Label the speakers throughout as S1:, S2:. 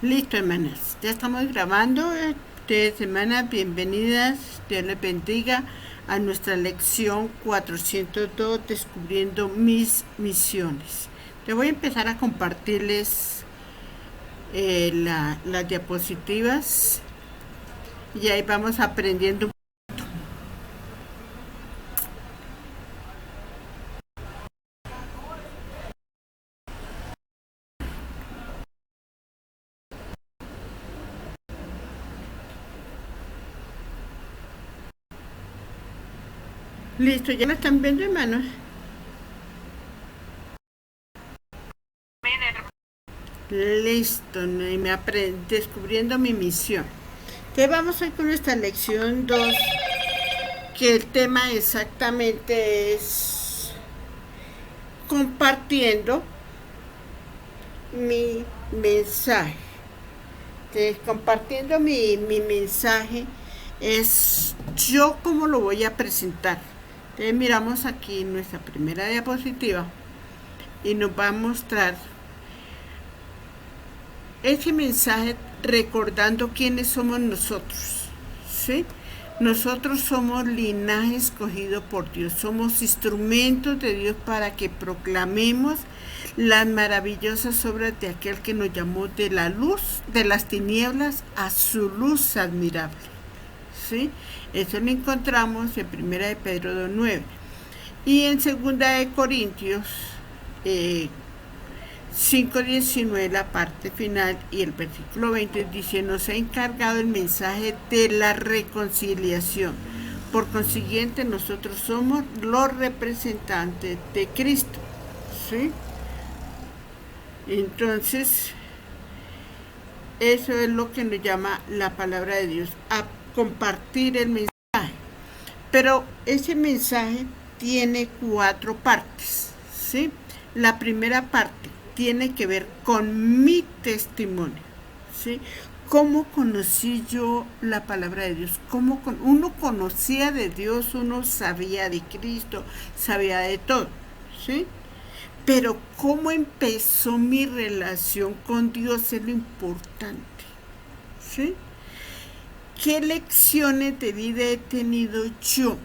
S1: Listo, hermanas. Ya estamos grabando. Ustedes, hermanas, bienvenidas. Dios les bendiga a nuestra lección 402, Descubriendo mis misiones. Te voy a empezar a compartirles las diapositivas y ahí vamos aprendiendo. Listo, ¿ya me están viendo, hermanos? Listo, y descubriendo mi misión. Entonces vamos a ir con nuestra lección 2, que el tema exactamente es compartiendo mi mensaje. Entonces, compartiendo mi mensaje es yo cómo lo voy a presentar. Entonces miramos aquí nuestra primera diapositiva y nos va a mostrar ese mensaje recordando quiénes somos nosotros, ¿sí? Nosotros somos linaje escogido por Dios, somos instrumentos de Dios para que proclamemos las maravillosas obras de aquel que nos llamó de la luz, de las tinieblas, a su luz admirable, ¿sí? Eso lo encontramos en 1 de Pedro 2:9 y en 2 de Corintios 5:19, la parte final, y el versículo 20 dice: nos ha encargado el mensaje de la reconciliación. Por consiguiente, nosotros somos los representantes de Cristo, ¿sí? Entonces, eso es lo que nos llama la palabra de Dios, a compartir el mensaje. Pero ese mensaje tiene 4 partes, ¿sí? La primera parte tiene que ver con mi testimonio, ¿sí? ¿Cómo conocí yo la palabra de Dios? Uno conocía de Dios, uno sabía de Cristo, sabía de todo, ¿sí? Pero cómo empezó mi relación con Dios es lo importante, ¿sí? ¿Qué lecciones de vida he tenido yo?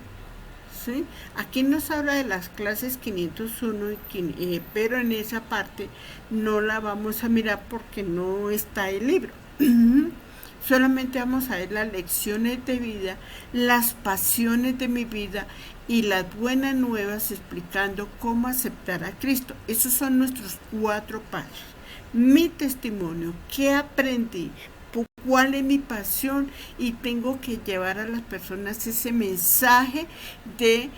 S1: ¿Sí? Aquí nos habla de las clases 501, pero en esa parte no la vamos a mirar porque no está el libro. Solamente vamos a ver las lecciones de vida, las pasiones de mi vida y las buenas nuevas explicando cómo aceptar a Cristo. Esos son nuestros 4 pasos. Mi testimonio, qué aprendí, cuál es mi pasión, y tengo que llevar a las personas ese mensaje de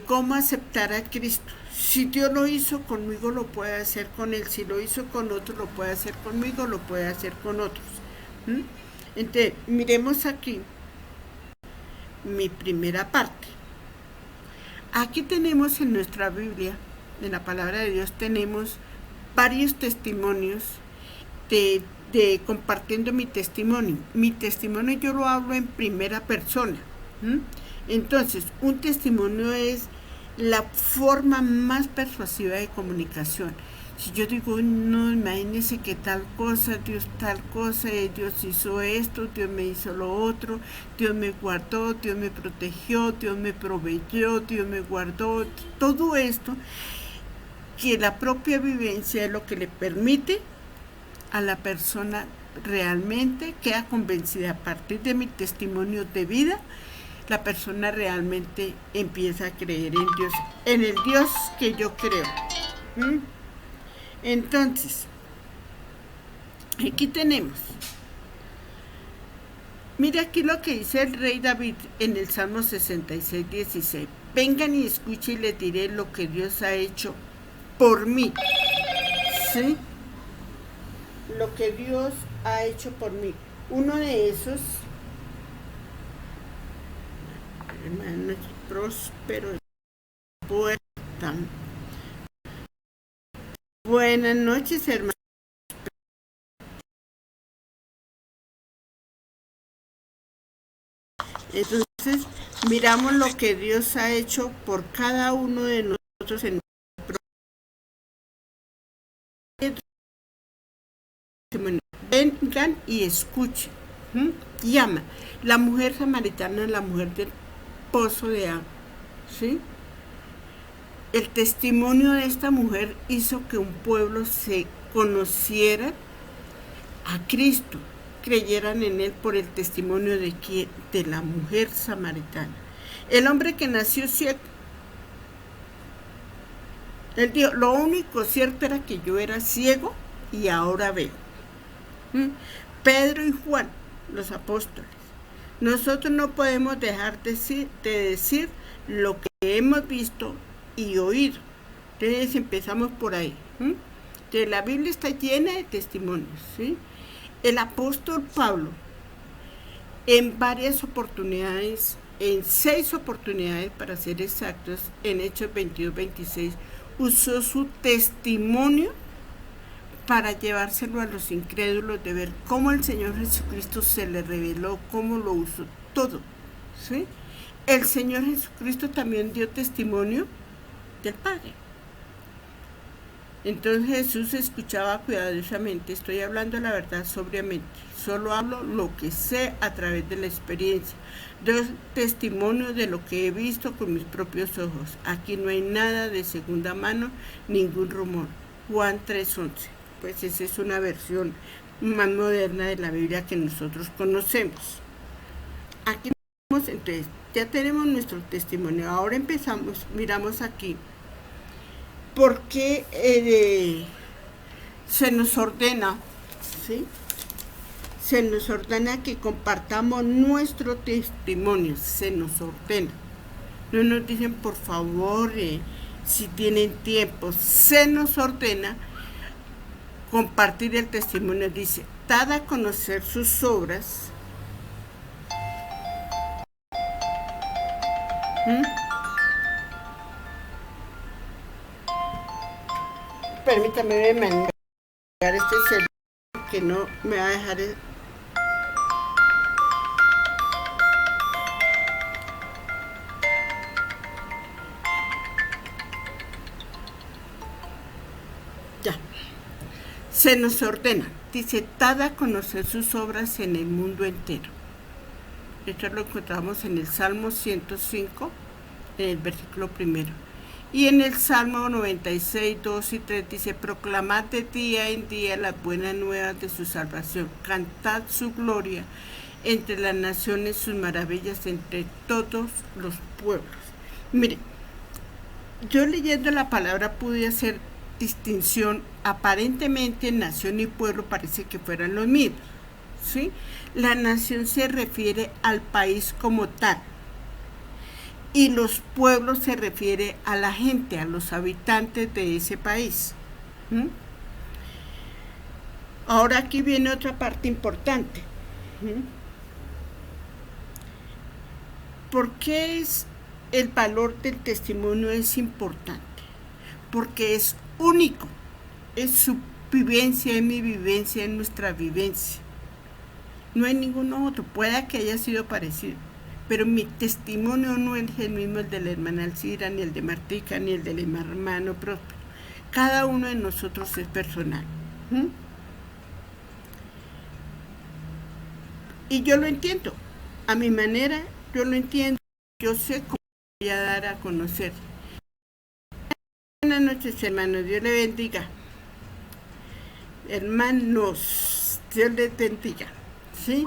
S1: cómo aceptar a Cristo. Si Dios lo hizo conmigo, lo puede hacer con él. Si lo hizo con otro, lo puede hacer conmigo, lo puede hacer con otros. ¿Mm? Entonces, miremos aquí mi primera parte. Aquí tenemos en nuestra Biblia, en la palabra de Dios, tenemos varios testimonios de compartiendo mi testimonio. Mi testimonio yo lo hablo en primera persona. Entonces, un testimonio es la forma más persuasiva de comunicación. Si yo digo, no, imagínese que tal cosa, Dios Dios hizo esto, Dios me hizo lo otro, Dios me guardó, Dios me protegió, Dios me proveyó, Dios me guardó, todo esto, que la propia vivencia es lo que le permite a la persona realmente queda convencida. A partir de mi testimonio de vida, la persona realmente empieza a creer en Dios, en el Dios que yo creo. Entonces, aquí tenemos, mira aquí lo que dice el rey David en el Salmo 66:16: vengan y escuchen y les diré lo que Dios ha hecho por mí, ¿sí? Lo que Dios ha hecho por mí. Uno de esos, hermanos, próspero, puerta. Buenas noches, hermanos. Entonces, miramos lo que Dios ha hecho por cada uno de nosotros en el vengan y escuchen. Llama. La mujer samaritana, la mujer del pozo de agua. ¿Sí? El testimonio de esta mujer hizo que un pueblo se conociera a Cristo, creyeran en él por el testimonio de la mujer samaritana. El hombre que nació ciego, él dijo, lo único cierto era que yo era ciego y ahora veo. Pedro y Juan, los apóstoles, nosotros no podemos dejar de decir lo que hemos visto y oído. Entonces empezamos por ahí. Entonces, la Biblia está llena de testimonios. ¿Sí? El apóstol Pablo, en varias oportunidades, en 6 oportunidades para ser exactos, en Hechos 22-26, usó su testimonio para llevárselo a los incrédulos, de ver cómo el Señor Jesucristo se le reveló, cómo lo usó, todo. ¿Sí? El Señor Jesucristo también dio testimonio del Padre. Entonces Jesús escuchaba cuidadosamente, estoy hablando la verdad sobriamente, solo hablo lo que sé a través de la experiencia, doy testimonio de lo que he visto con mis propios ojos, aquí no hay nada de segunda mano, ningún rumor. Juan 3:11, pues esa es una versión más moderna de la Biblia que nosotros conocemos. Aquí entonces, ya tenemos nuestro testimonio, ahora miramos aquí. ¿Por qué se nos ordena, ¿sí? Se nos ordena que compartamos nuestro testimonio, se nos ordena. No nos dicen, por favor, si tienen tiempo, se nos ordena compartir el testimonio. Dice, dad a conocer sus obras. Permítame mandar este celular que no me va a dejar. Ya. Se nos ordena. Dice, dad a conocer sus obras en el mundo entero. Esto lo encontramos en el Salmo 105, en el versículo 1. Y en el Salmo 96, 2 y 3 dice, proclamad de día en día las buenas nuevas de su salvación, cantad su gloria entre las naciones, sus maravillas entre todos los pueblos. Mire, yo leyendo la palabra pude hacer distinción, aparentemente nación y pueblo parece que fueran los mismos, ¿sí? La nación se refiere al país como tal, y los pueblos se refiere a la gente, a los habitantes de ese país. Ahora aquí viene otra parte importante. ¿Por qué el valor del testimonio es importante? Porque es único, es su vivencia, es mi vivencia, es nuestra vivencia. No hay ninguno otro, pueda que haya sido parecido, pero mi testimonio no es el mismo el de la hermana Alcira, ni el de Martica, ni el del hermano Próspero. Cada uno de nosotros es personal. Y yo lo entiendo, a mi manera, yo lo entiendo, yo sé cómo voy a dar a conocer. Buenas noches, hermanos, Dios le bendiga. Hermanos, Dios les bendiga. ¿Sí?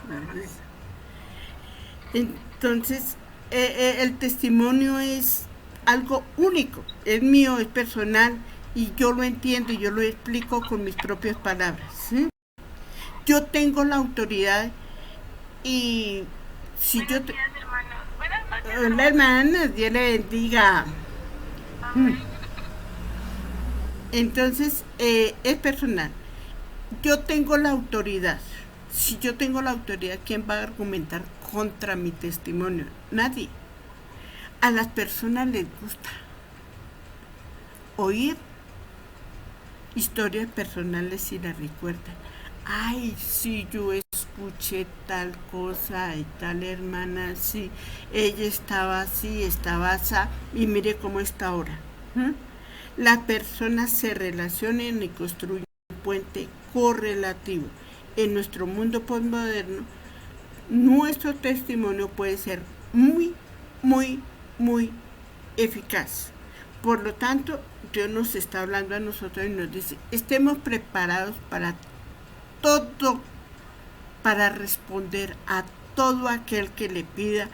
S1: Buenas noches. Entonces, el testimonio es algo único, es mío, es personal, y yo lo entiendo y yo lo explico con mis propias palabras. ¿Sí? Yo tengo la autoridad y si
S2: Buenos
S1: yo...
S2: días, hermanos. Buenas noches,
S1: Hola, hermanas, Dios le bendiga. Entonces, es personal. Yo tengo la autoridad. Si yo tengo la autoridad, ¿quién va a argumentar contra mi testimonio? Nadie. A las personas les gusta oír historias personales y las recuerdan. Ay, sí, yo escuché tal cosa y tal hermana, sí, ella estaba así, estaba así, y mire cómo está ahora. Las personas se relacionan y construyen puente correlativo. En nuestro mundo postmoderno, nuestro testimonio puede ser muy, muy, muy eficaz. Por lo tanto, Dios nos está hablando a nosotros y nos dice, estemos preparados para todo, para responder a todo aquel que le pida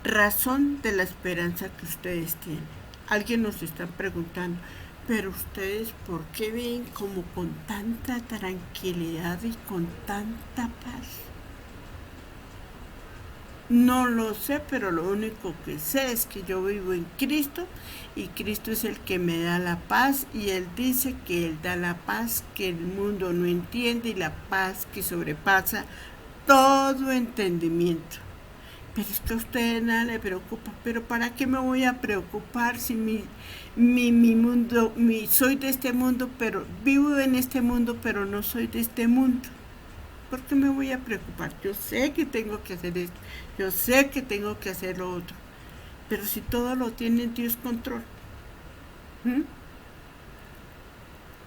S1: razón de la esperanza que ustedes tienen. Alguien nos está preguntando, pero ustedes, ¿por qué ven como con tanta tranquilidad y con tanta paz? No lo sé, pero lo único que sé es que yo vivo en Cristo y Cristo es el que me da la paz y Él dice que Él da la paz que el mundo no entiende y la paz que sobrepasa todo entendimiento. Pero es que a ustedes nada le preocupa. ¿Pero para qué me voy a preocupar si mi mundo, soy de este mundo, pero vivo en este mundo, pero no soy de este mundo? ¿Por qué me voy a preocupar? Yo sé que tengo que hacer esto, yo sé que tengo que hacer lo otro, pero si todo lo tiene Dios control,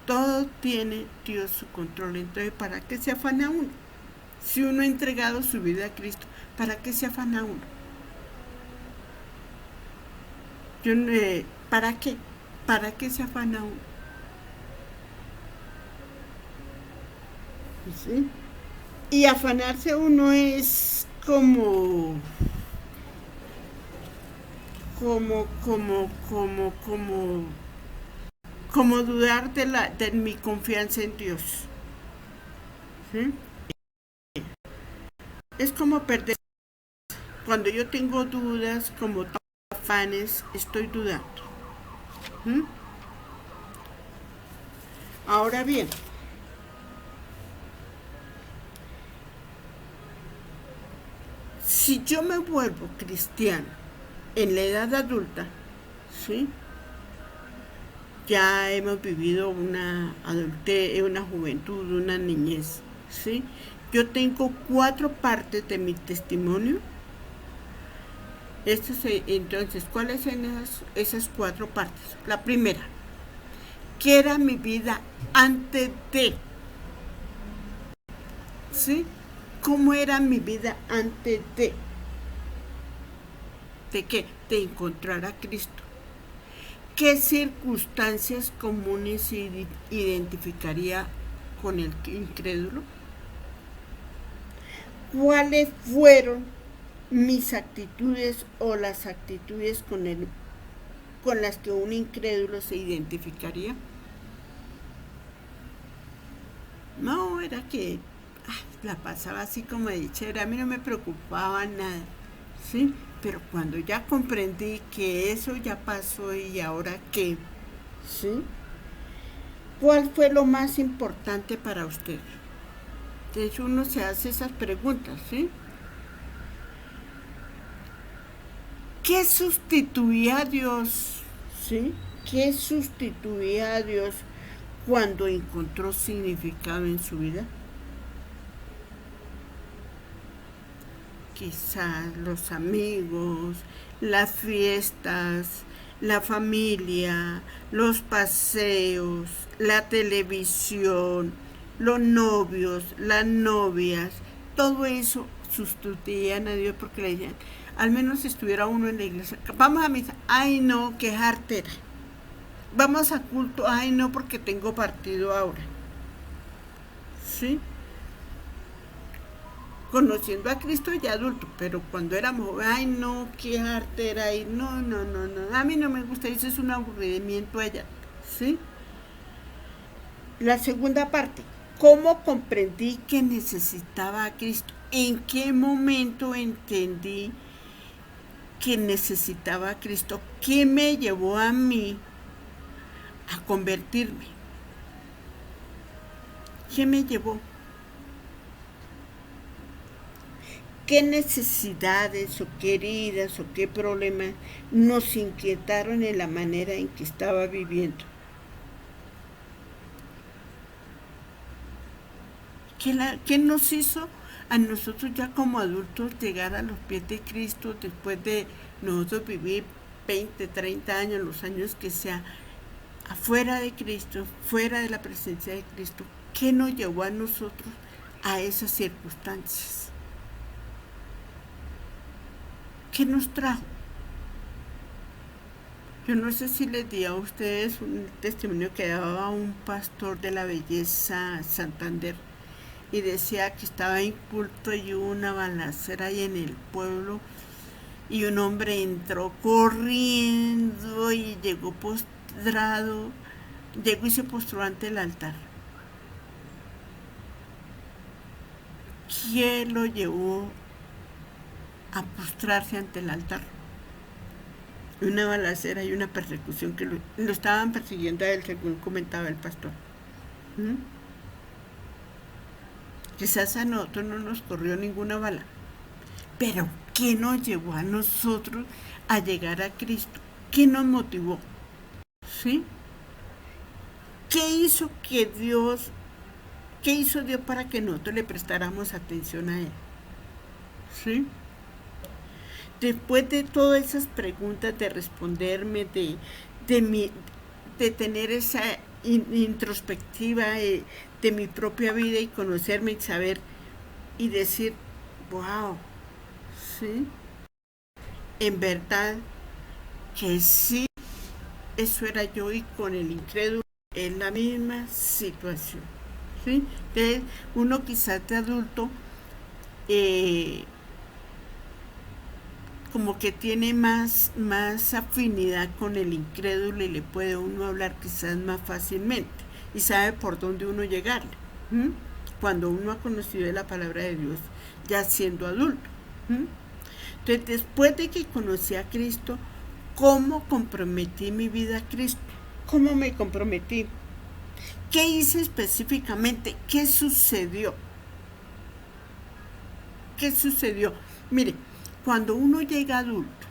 S1: todo tiene Dios su control, entonces ¿para qué se afana uno? Si uno ha entregado su vida a Cristo, ¿para qué se afana uno? ¿Para qué? ¿Para qué se afana uno? ¿Sí? Y afanarse uno es como dudar de mi confianza en Dios. ¿Sí? Es como perder. Cuando yo tengo dudas, como afanes, estoy dudando. Ahora bien, si yo me vuelvo cristiano en la edad adulta, ¿sí? Ya hemos vivido una adultez, una juventud, una niñez, ¿sí? Yo tengo 4 partes de mi testimonio. Entonces, ¿cuáles son esas 4 partes? La primera, ¿qué era mi vida antes de? ¿Sí? ¿Cómo era mi vida antes de? ¿De qué? De encontrar a Cristo. ¿Qué circunstancias comunes se identificaría con el incrédulo? ¿Cuáles fueron mis actitudes o las actitudes con las que un incrédulo se identificaría? No, era que la pasaba así como de chévere, a mí no me preocupaba nada, ¿sí? Pero cuando ya comprendí que eso ya pasó y ahora qué, ¿sí? ¿Cuál fue lo más importante para usted? De hecho, uno se hace esas preguntas, ¿sí? ¿Qué sustituía a Dios? ¿Sí? ¿Qué sustituía a Dios cuando encontró significado en su vida? Quizás los amigos, las fiestas, la familia, los paseos, la televisión, los novios, las novias, todo eso sustituían a Dios porque le decían, al menos si estuviera uno en la iglesia, vamos a misa, ay no, qué jartera, vamos a culto, ay no, porque tengo partido ahora, ¿sí? Conociendo a Cristo ya adulto, pero cuando éramos jóvenes, ay no, qué jartera, y no, a mí no me gusta, eso es un aburrimiento allá, ¿sí? La segunda parte, ¿cómo comprendí que necesitaba a Cristo? ¿En qué momento entendí que necesitaba a Cristo? ¿Qué me llevó a mí a convertirme? ¿Qué me llevó? ¿Qué necesidades o qué heridas o qué problemas nos inquietaron en la manera en que estaba viviendo? ¿Qué nos hizo a nosotros ya como adultos llegar a los pies de Cristo después de nosotros vivir 20, 30 años, los años que sea, afuera de Cristo, fuera de la presencia de Cristo, ¿qué nos llevó a nosotros a esas circunstancias? ¿Qué nos trajo? Yo no sé si les di a ustedes un testimonio que daba un pastor de la Belleza Santander y decía que estaba inculto y hubo una balacera ahí en el pueblo y un hombre entró corriendo y llegó postrado, llegó y se postró ante el altar. ¿Quién lo llevó a postrarse ante el altar? Una balacera y una persecución que lo estaban persiguiendo a él, según comentaba el pastor. ¿Mm? Quizás a nosotros no nos corrió ninguna bala, pero ¿qué nos llevó a nosotros a llegar a Cristo? ¿Qué nos motivó? ¿Sí? ¿Qué hizo Dios para que nosotros le prestáramos atención a Él? ¿Sí? Después de todas esas preguntas, de responderme, de tener esa introspectiva de mi propia vida y conocerme y saber y decir, wow, ¿sí? En verdad que sí, eso era yo y con el incrédulo en la misma situación, ¿sí? Entonces, uno quizás de adulto como que tiene más afinidad con el incrédulo y le puede uno hablar quizás más fácilmente y sabe por dónde uno llegarle. ¿Mm? Cuando uno ha conocido la palabra de Dios ya siendo adulto. ¿Mm? Entonces, después de que conocí a Cristo, ¿cómo comprometí mi vida a Cristo? ¿Cómo me comprometí? ¿Qué hice específicamente? ¿Qué sucedió? ¿Qué sucedió? Mire, cuando uno llega adulto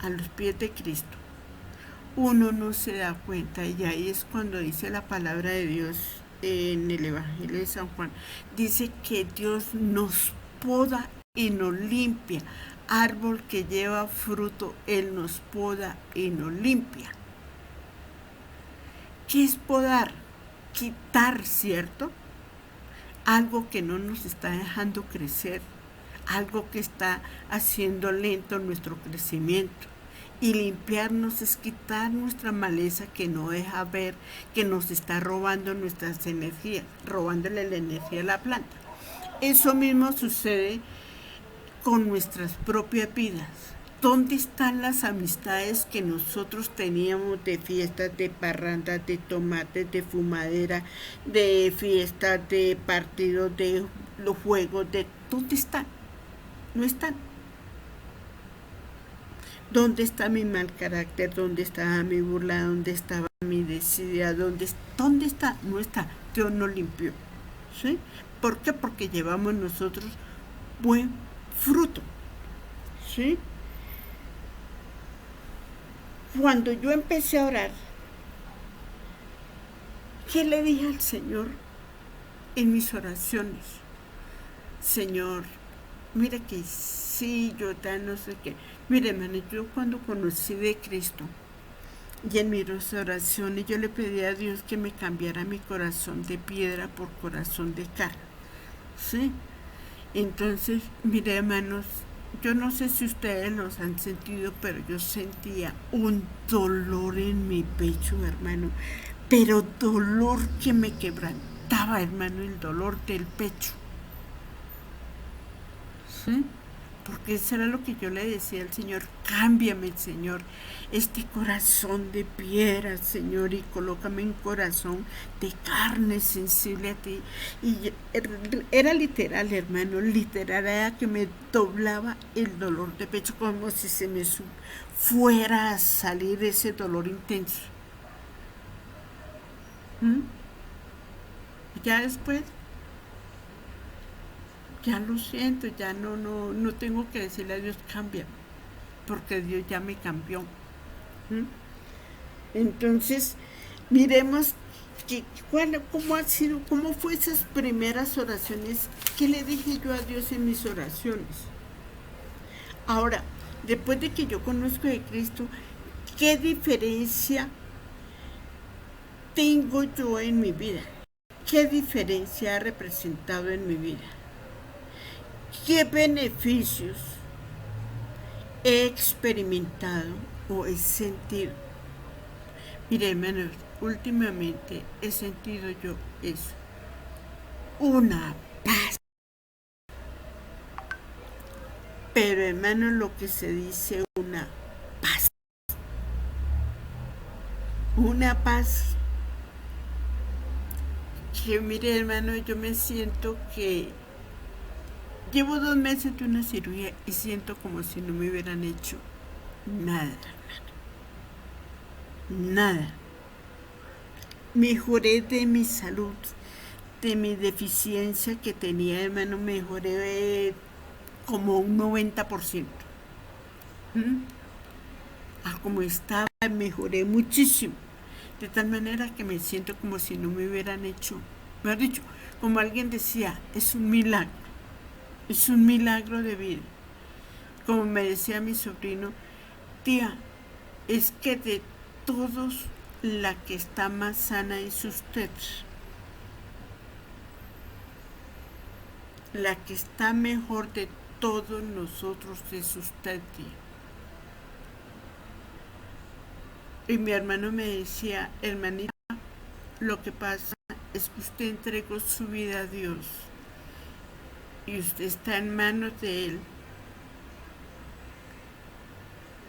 S1: a los pies de Cristo, uno no se da cuenta, y ahí es cuando dice la palabra de Dios en el Evangelio de San Juan, dice que Dios nos poda y nos limpia. Árbol que lleva fruto, Él nos poda y nos limpia. ¿Qué es podar? Quitar, ¿cierto? Algo que no nos está dejando crecer, algo que está haciendo lento nuestro crecimiento. Y limpiarnos es quitar nuestra maleza que no deja ver, que nos está robando nuestras energías, robándole la energía a la planta. Eso mismo sucede con nuestras propias vidas. ¿Dónde están las amistades que nosotros teníamos de fiestas, de parrandas, de tomates, de fumadera, de fiestas, de partidos, de los juegos? ¿Dónde están? No están. ¿Dónde está mi mal carácter? ¿Dónde estaba mi burla? ¿Dónde estaba mi desidia? ¿Dónde está? No está. Dios nos limpió. ¿Sí? ¿Por qué? Porque llevamos nosotros buen fruto. ¿Sí? Cuando yo empecé a orar, ¿qué le dije al Señor en mis oraciones? Señor, mira que sí, yo ya no sé qué. Mire, hermano, yo cuando conocí de Cristo y en mis oraciones yo le pedí a Dios que me cambiara mi corazón de piedra por corazón de carne. ¿Sí? Entonces, mire, hermanos, yo no sé si ustedes los han sentido, pero yo sentía un dolor en mi pecho, hermano. Pero dolor que me quebrantaba, hermano, el dolor del pecho. ¿Sí? Porque eso era lo que yo le decía al Señor, cámbiame, Señor, este corazón de piedra, Señor, y colócame un corazón de carne sensible a ti. Y era literal, hermano, literal, era que me doblaba el dolor de pecho, como si se me fuera a salir ese dolor intenso. ¿Mm? Ya después, ya lo siento, ya no tengo que decirle a Dios, cámbiame, porque Dios ya me cambió. ¿Mm? Entonces, miremos cómo fue esas primeras oraciones, qué le dije yo a Dios en mis oraciones. Ahora, después de que yo conozco de Cristo, ¿qué diferencia tengo yo en mi vida? ¿Qué diferencia ha representado en mi vida? ¿Qué beneficios he experimentado o he sentido? Mire, hermanos, últimamente he sentido yo eso. Una paz. Pero, hermanos, lo que se dice una paz. Una paz que, mire, hermano, yo me siento que llevo 2 meses de una cirugía y siento como si no me hubieran hecho nada, nada. Mejoré de mi salud, de mi deficiencia que tenía, hermano, mejoré como un 90%. Como estaba, mejoré muchísimo. De tal manera que me siento como si no me hubieran hecho, me ha dicho, como alguien decía, es un milagro de vida. Como me decía mi sobrino, tía, es que de todos la que está más sana es usted. La que está mejor de todos nosotros es usted, tía. Y mi hermano me decía, hermanita, lo que pasa es que usted entregó su vida a Dios y usted está en manos de Él.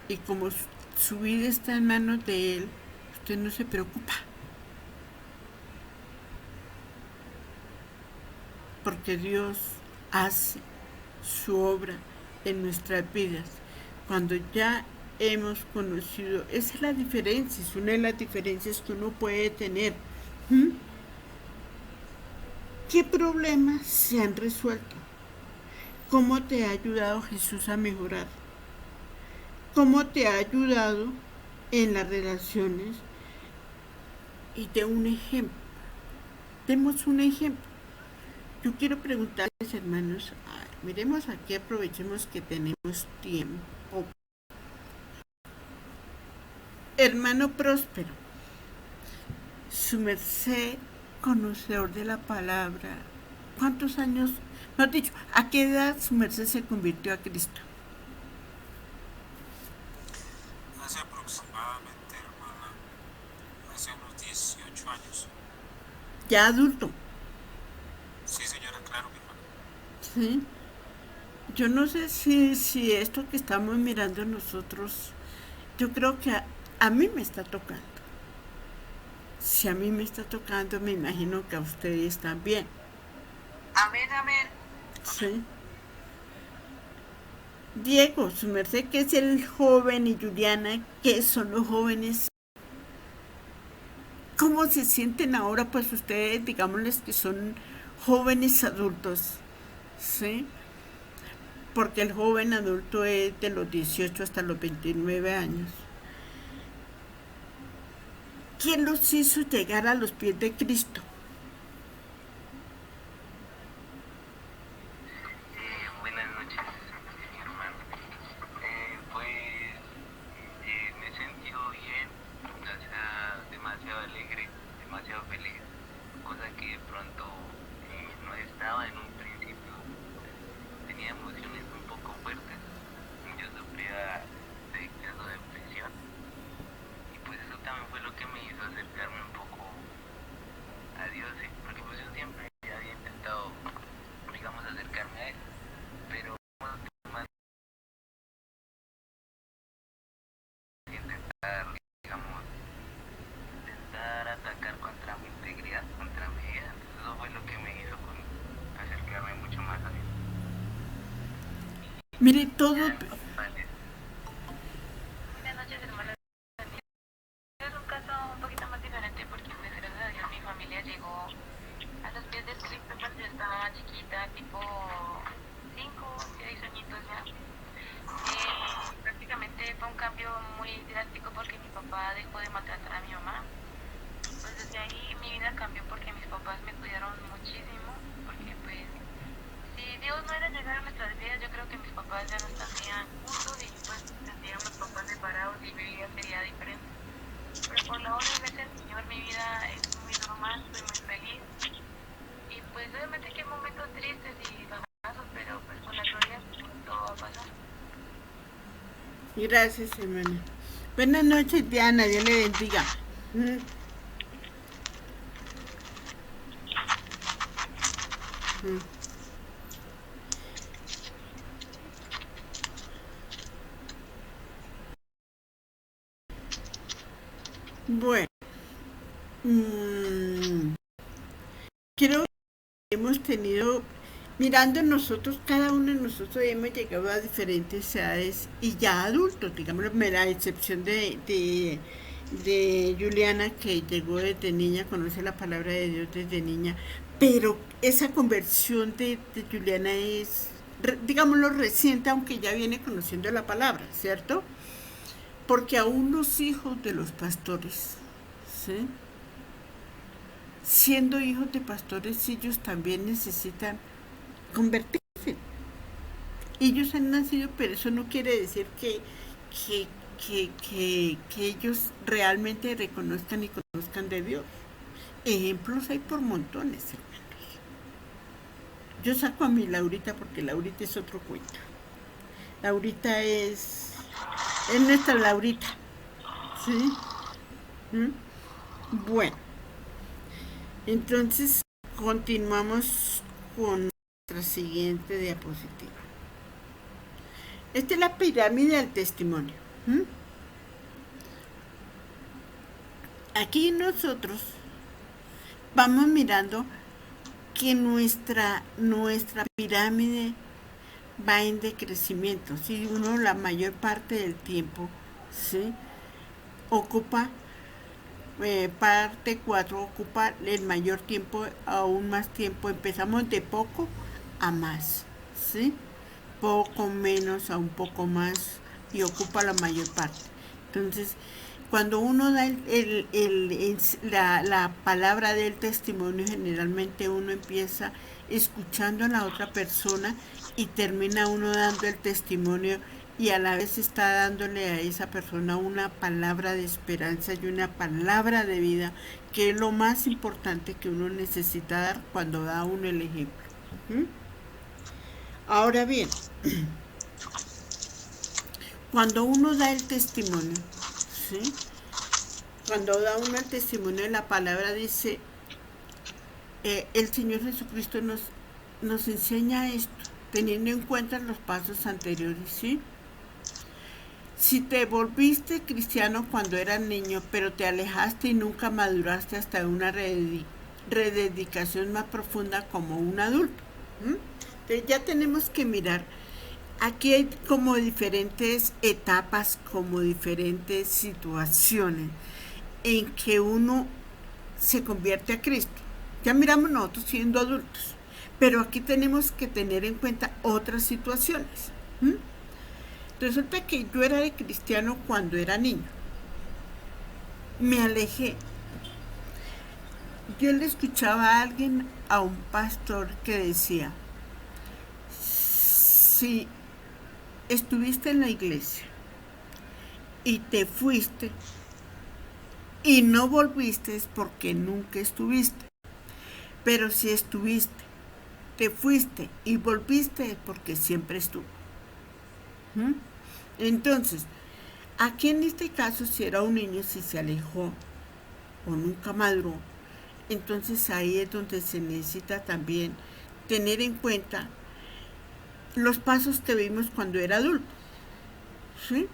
S1: Y como su vida está en manos de Él, usted no se preocupa. Porque Dios hace su obra en nuestras vidas. Cuando ya hemos conocido, esa es la diferencia, es una de las diferencias que uno puede tener. ¿Qué problemas se han resuelto? ¿Cómo te ha ayudado Jesús a mejorar? ¿Cómo te ha ayudado en las relaciones? Y de un ejemplo. Demos un ejemplo. Yo quiero preguntarles, hermanos, miremos aquí, aprovechemos que tenemos tiempo. Hermano Próspero, su merced, conocedor de la palabra, ¿cuántos años, mejor dicho, a qué edad su merced se convirtió a Cristo?
S3: Hace aproximadamente, hermana, hace unos 18 años.
S1: Ya adulto.
S3: Sí, señora, claro, mi hermana.
S1: Sí. Yo no sé si esto que estamos mirando nosotros, yo creo que a mí me está tocando. Si a mí me está tocando, me imagino que a ustedes también.
S2: Amén, amén.
S1: Sí. Diego, su merced, que es el joven, y Juliana, que son los jóvenes. ¿Cómo se sienten ahora, pues ustedes, digámosles que son jóvenes adultos? ¿Sí? Porque el joven adulto es de los 18 hasta los 29 años. ¿Quién los hizo llegar a los pies de Cristo?
S4: Buenas noches, mi hermano. Me he sentido bien, o sea, demasiado alegre, demasiado feliz, cosa que de pronto no estaba en un principio. Tenía emociones un poco fuertes. Yo sufría de exceso de depresión y pues eso también fue lo que me hizo acercarme un poco a Dios, ¿sí? Porque pues yo siempre había intentado, digamos, acercarme a Él, pero más intentar, digamos, intentar atacar contra mi integridad, contra mi vida. Entonces eso fue lo que me hizo acercarme mucho más a Dios.
S1: Mire, todo.
S4: Vale.
S2: Buenas noches, hermano. Es un caso un poquito más diferente porque, pues, gracias a Dios, mi familia llegó a los pies de Cristo cuando yo estaba chiquita, tipo 5 o 6 añitos ya. Prácticamente fue un cambio muy drástico porque mi papá dejó de maltratar a mi mamá. Pues desde ahí mi vida cambió porque mis papás me cuidaron muchísimo, porque pues si Dios no era llegar a nuestras vidas, yo creo que mis papás ya no estarían juntos y pues tendríamos papás separados y mi vida sería diferente. pero por la obra del Señor mi vida es muy normal, soy muy feliz. Y pues obviamente que hay momentos tristes y bajazos, pero pues con la gloria todo va a pasar.
S1: Gracias, hermana. Buenas noches, Diana. Dios le bendiga. Mm, mm. Bueno, mm, creo que hemos tenido, mirando nosotros, cada uno de nosotros hemos llegado a diferentes edades y ya adultos, digamos, la excepción de Juliana, que llegó desde niña, conoce la palabra de Dios desde niña, pero esa conversión de Juliana es, digámoslo, reciente, aunque ya viene conociendo la palabra, ¿cierto? Porque aún los hijos de los pastores, ¿sí? Siendo hijos de pastores, ellos también necesitan convertirse. Ellos han nacido, pero eso no quiere decir que, que ellos realmente reconozcan y conozcan de Dios. Ejemplos hay por montones, hermanos. Yo saco a mi Laurita porque Laurita es otro cuento. Laurita es nuestra Laurita. ¿Sí? ¿Mm? Bueno, entonces continuamos con nuestra siguiente diapositiva. Esta es la pirámide del testimonio. ¿Mm? Aquí nosotros vamos mirando que nuestra pirámide va en decrecimiento. Si uno la mayor parte del tiempo, ¿sí?, ocupa, parte 4 ocupa el mayor tiempo, aún más tiempo. Empezamos de poco a más, ¿sí? Poco menos a un poco más y ocupa la mayor parte. Entonces, cuando uno da la palabra del testimonio, generalmente uno empieza escuchando a la otra persona y termina uno dando el testimonio y a la vez está dándole a esa persona una palabra de esperanza y una palabra de vida, que es lo más importante que uno necesita dar cuando da uno el ejemplo. ¿Mm? Ahora bien, cuando uno da el testimonio, ¿sí?, cuando da uno el testimonio de la palabra, dice, el Señor Jesucristo nos enseña esto, teniendo en cuenta los pasos anteriores, ¿sí? Si te volviste cristiano cuando eras niño, pero te alejaste y nunca maduraste hasta una rededicación más profunda como un adulto. ¿Mm? Entonces ya tenemos que mirar, aquí hay como diferentes etapas, como diferentes situaciones en que uno se convierte a Cristo. Ya miramos nosotros siendo adultos, pero aquí tenemos que tener en cuenta otras situaciones. ¿Mm? Resulta que yo era de cristiano cuando era niño. Me alejé. Yo le escuchaba a alguien, a un pastor, que decía, si estuviste en la iglesia y te fuiste y no volviste es porque nunca estuviste. Pero si estuviste, te fuiste y volviste es porque siempre estuvo. ¿Mm? Entonces, aquí en este caso, si era un niño, si se alejó o nunca maduró, entonces ahí es donde se necesita también tener en cuenta los pasos que vimos cuando era adulto, ¿sí?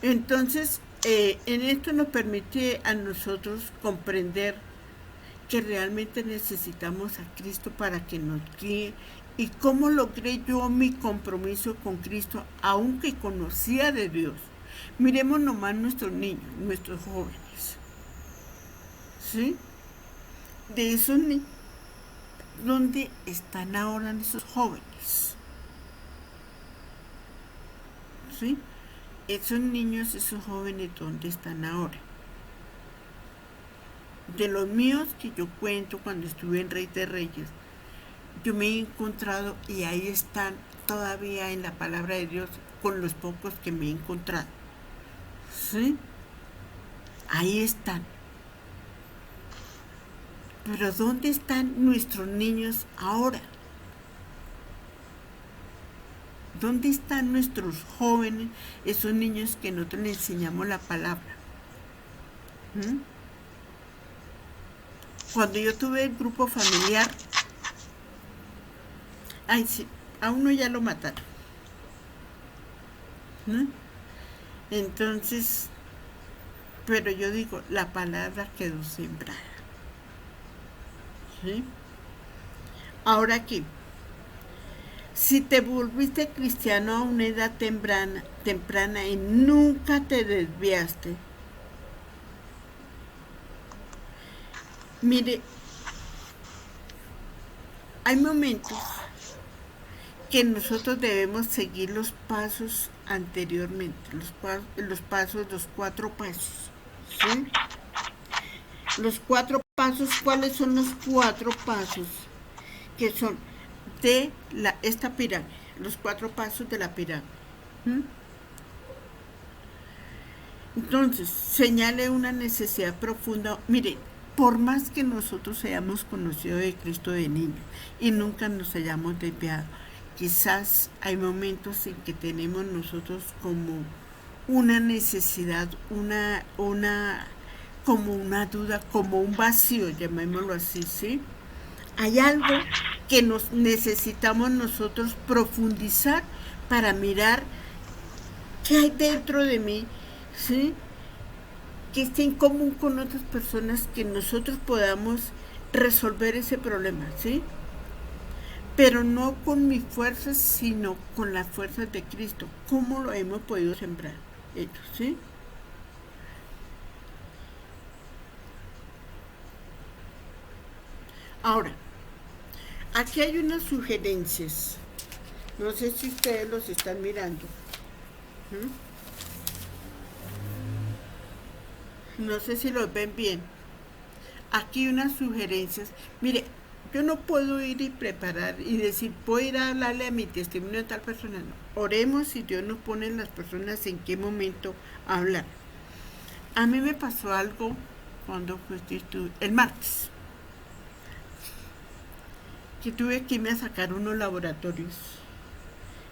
S1: Entonces, en esto nos permite a nosotros comprender que realmente necesitamos a Cristo para que nos guíe. ¿Y cómo logré yo mi compromiso con Cristo, aunque conocía de Dios? Miremos nomás nuestros niños, nuestros jóvenes, ¿sí? De esos niños, ¿dónde están ahora esos jóvenes? ¿Sí? Esos niños, esos jóvenes, ¿dónde están ahora? De los míos que yo cuento cuando estuve en Rey de Reyes, yo me he encontrado y ahí están todavía en la palabra de Dios con los pocos que me he encontrado, ¿sí? Ahí están. Pero ¿dónde están nuestros niños ahora? ¿Dónde están nuestros jóvenes, esos niños que nosotros les enseñamos la palabra? ¿Mm? Cuando yo tuve el grupo familiar, ay sí, a uno ya lo mataron. ¿Mm? Entonces, pero yo digo, la palabra quedó sembrada. ¿Sí? Ahora aquí, si te volviste cristiano a una edad temprana y nunca te desviaste, mire, hay momentos que nosotros debemos seguir los pasos anteriormente, los pasos, los 4 pasos. ¿Sí? Los 4 pasos, ¿cuáles son los 4 pasos? Que son de esta pirámide, los 4 pasos de la pirámide. ¿Mm? Entonces, señale una necesidad profunda. Mire, por más que nosotros hayamos conocido de Cristo de niño y nunca nos hayamos desviado, quizás hay momentos en que tenemos nosotros como una necesidad, como una duda, como un vacío, llamémoslo así, ¿sí? Hay algo que nos necesitamos nosotros profundizar para mirar qué hay dentro de mí, ¿sí? Que esté en común con otras personas, que nosotros podamos resolver ese problema, ¿sí? Pero no con mis fuerzas, sino con las fuerzas de Cristo. ¿Cómo lo hemos podido sembrar ellos, sí? Ahora, aquí hay unas sugerencias. No sé si ustedes los están mirando. No sé si los ven bien. Aquí unas sugerencias. Mire, yo no puedo ir y preparar y decir, voy a ir a hablarle a mi testimonio a tal persona. No. Oremos y Dios nos pone las personas en qué momento hablar. A mí me pasó algo cuando el martes, que tuve que irme a sacar unos laboratorios.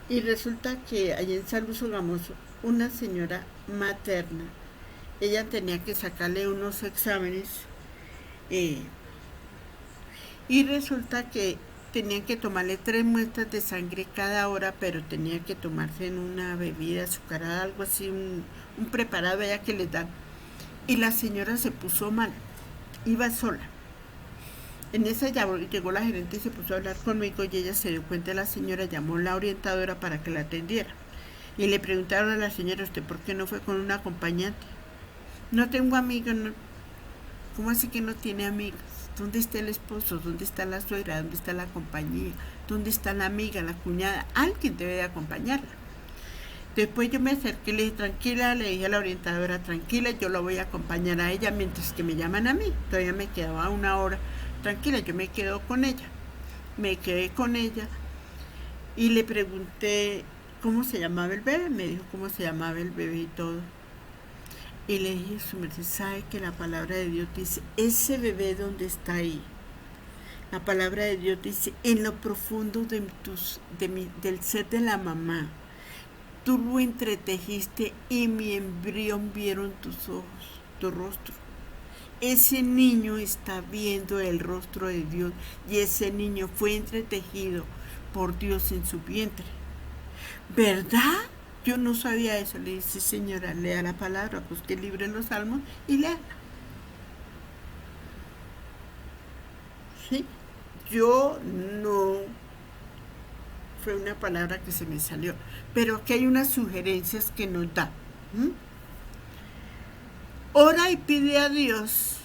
S1: Y resulta que allá en Salud Sogamoso, una señora materna, ella tenía que sacarle unos exámenes y resulta que tenían que tomarle 3 muestras de sangre cada hora, pero tenía que tomarse en una bebida azucarada, algo así, un preparado allá que les dan. Y la señora se puso mal, iba sola. En esa llegó la gerente y se puso a hablar conmigo y ella se dio cuenta de la señora, llamó a la orientadora para que la atendiera. Y le preguntaron a la señora, ¿usted por qué no fue con un acompañante? No tengo amigos. No. ¿Cómo así que no tiene amigos? ¿Dónde está el esposo? ¿Dónde está la suegra? ¿Dónde está la compañía? ¿Dónde está la amiga, la cuñada? Alguien debe de acompañarla. Después yo me acerqué y le dije, tranquila, le dije a la orientadora, tranquila, yo la voy a acompañar a ella mientras que me llaman a mí. Todavía me quedaba 1 hora. Tranquila, yo me quedo con ella. Me quedé con ella y le pregunté cómo se llamaba el bebé. Me dijo cómo se llamaba el bebé y todo. Y le dije, su merced sabe que la palabra de Dios dice, ese bebé donde está ahí. La palabra de Dios dice, en lo profundo del ser de la mamá, tú lo entretejiste y mi embrión vieron tus ojos, tu rostro. Ese niño está viendo el rostro de Dios y ese niño fue entretejido por Dios en su vientre. ¿Verdad? Yo no sabía eso. Le dije, señora, lea la palabra, busque el libro de los Salmos y lea. ¿Sí? Yo no... Fue una palabra que se me salió. Pero aquí hay unas sugerencias que nos da. Ora y pide a Dios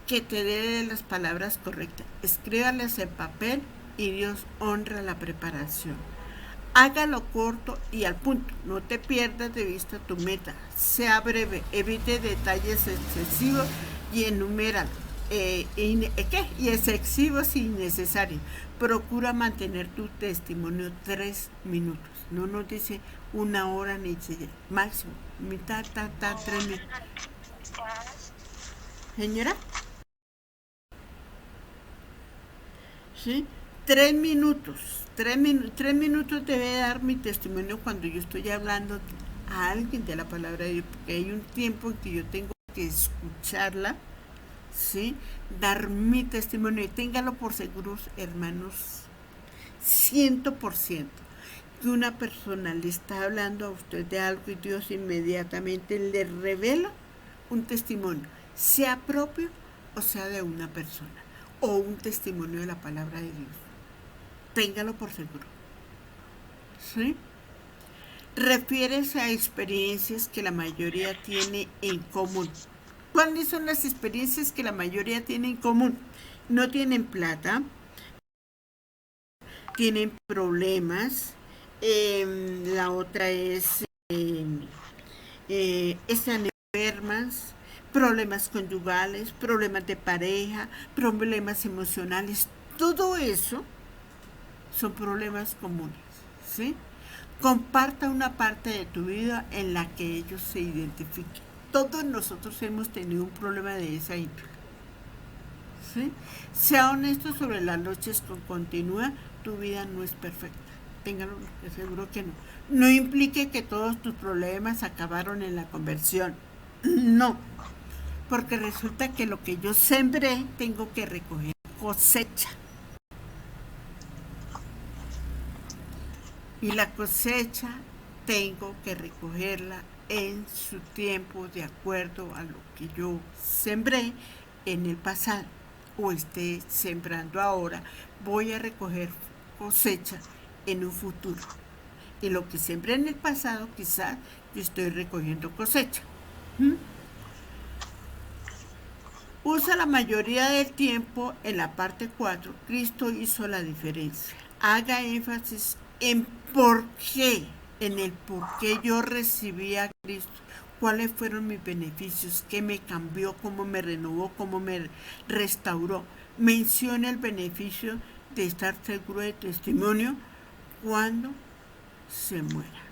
S1: que te dé las palabras correctas. Escríbalas en papel y Dios honra la preparación. Hágalo corto y al punto. No te pierdas de vista tu meta. Sea breve. Evite detalles excesivos y enuméralo. y excesivos e innecesarios. Procura mantener tu testimonio 3 minutos. No nos dice 1 hora ni máximo. Mitad, 3 minutos. Señora, ¿sí? 3 minutos. 3 minutos debe dar mi testimonio cuando yo estoy hablando a alguien de la palabra de Dios, porque hay un tiempo en que yo tengo que escucharla, ¿sí? Dar mi testimonio, y téngalo por seguros, hermanos, 100%, que una persona le está hablando a usted de algo y Dios inmediatamente le revela un testimonio, sea propio o sea de una persona, o un testimonio de la palabra de Dios. Téngalo por seguro, ¿sí? Refiérese a experiencias que la mayoría tiene en común. ¿Cuáles son las experiencias que la mayoría tiene en común? No tienen plata, tienen problemas, la otra es, están enfermas, problemas conyugales, problemas de pareja, problemas emocionales. Todo eso son problemas comunes, ¿sí? Comparta una parte de tu vida en la que ellos se identifiquen. Todos nosotros hemos tenido un problema de esa índole, ¿sí? Sea honesto sobre las luchas que continúa. Tu vida no es perfecta. Ténganlo seguro que no. No implique que todos tus problemas acabaron en la conversión. No. Porque resulta que lo que yo sembré tengo que recoger cosecha. Y la cosecha tengo que recogerla en su tiempo, de acuerdo a lo que yo sembré en el pasado o esté sembrando ahora. Voy a recoger cosecha en un futuro. Y lo que sembré en el pasado, quizás yo estoy recogiendo cosecha. Usa la mayoría del tiempo en la parte 4. Cristo hizo la diferencia. Haga énfasis en por qué, en el por qué yo recibí a Cristo, cuáles fueron mis beneficios, qué me cambió, cómo me renovó, cómo me restauró. Menciona el beneficio de estar seguro de testimonio cuando se muera.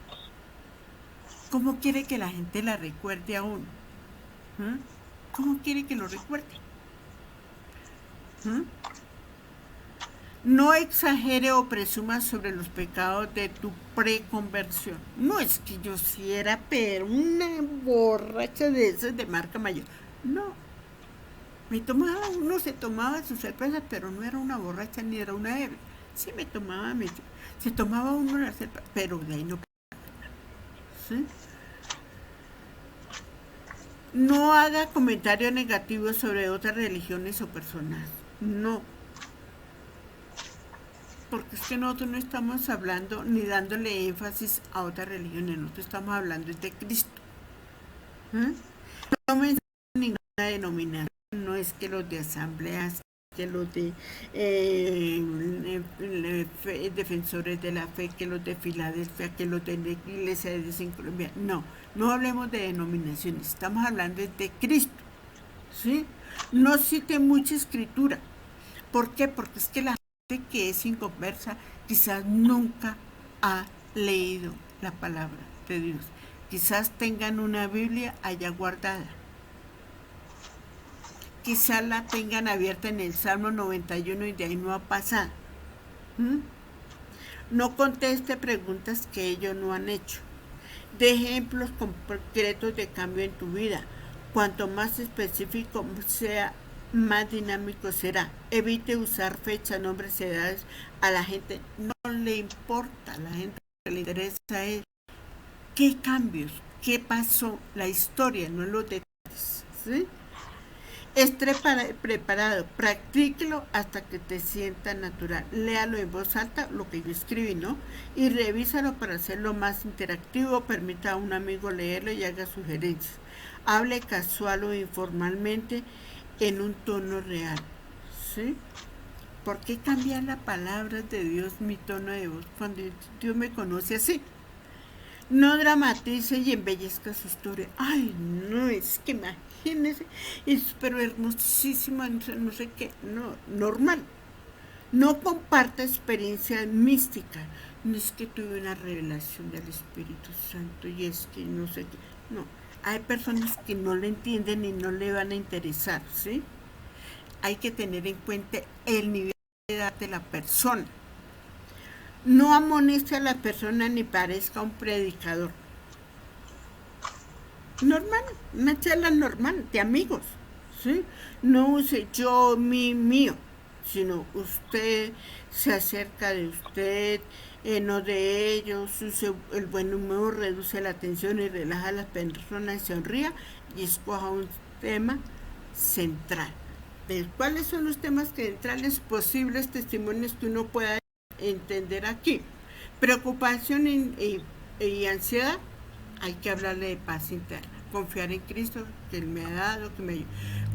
S1: ¿Cómo quiere que la gente la recuerde a uno? ¿Cómo quiere que lo recuerde? No exagere o presuma sobre los pecados de tu preconversión. No es que yo sí era, pero una borracha de esas de marca mayor. No. Uno se tomaba sus cervezas, pero no era una borracha ni era una ebria. Sí se tomaba uno la cerveza, pero de ahí no. ¿Sí? No haga comentarios negativos sobre otras religiones o personas. No. Porque es que nosotros no estamos hablando ni dándole énfasis a otras religiones, nosotros estamos hablando de Cristo. No menciona ninguna denominación, no es que los de asambleas, que los de defensores de la fe, que los de Filadelfia, que los de la iglesia de Dios en Colombia. No hablemos de denominaciones, estamos hablando de Cristo, ¿sí? No cite mucha escritura. ¿Por qué? Porque es que la que es inconversa quizás nunca ha leído la palabra de Dios. Quizás tengan una Biblia allá guardada. Quizás la tengan abierta en el Salmo 91 y de ahí no ha pasado. No conteste preguntas que ellos no han hecho. De ejemplos concretos de cambio en tu vida. Cuanto más específico sea, más dinámico será. Evite usar fechas, nombres, edades. A la gente no le importa, a la gente lo que le interesa es qué cambios, qué pasó, la historia, no los detalles, ¿sí? Esté preparado, practíquelo hasta que te sienta natural. Léalo en voz alta, lo que yo escribí, ¿no? Y revísalo para hacerlo más interactivo. Permita a un amigo leerlo y haga sugerencias. Hable casual o informalmente en un tono real, ¿sí? ¿Por qué cambiar la palabra de Dios, mi tono de voz, cuando Dios me conoce así? No dramatice y embellezca su historia. Ay, no, es que imagínese, es pero hermosísima, no sé, no sé qué. No, normal. No comparta experiencias místicas. No es que tuve una revelación del Espíritu Santo y es que no sé qué. No, hay personas que no le entienden y no le van a interesar, ¿sí? Hay que tener en cuenta el nivel de edad de la persona. No amoneste a la persona ni parezca un predicador. Normal, una charla normal de amigos, ¿sí? No use yo, mi, mío, sino usted se acerca de usted, no de ellos, use el buen humor, reduce la tensión y relaja a las personas, sonría y escoja un tema central. ¿Cuáles son los temas centrales posibles testimonios que uno pueda entender aquí? Preocupación y ansiedad, hay que hablarle de paz interna. Confiar en Cristo, que Él me ha dado, que me ayuda.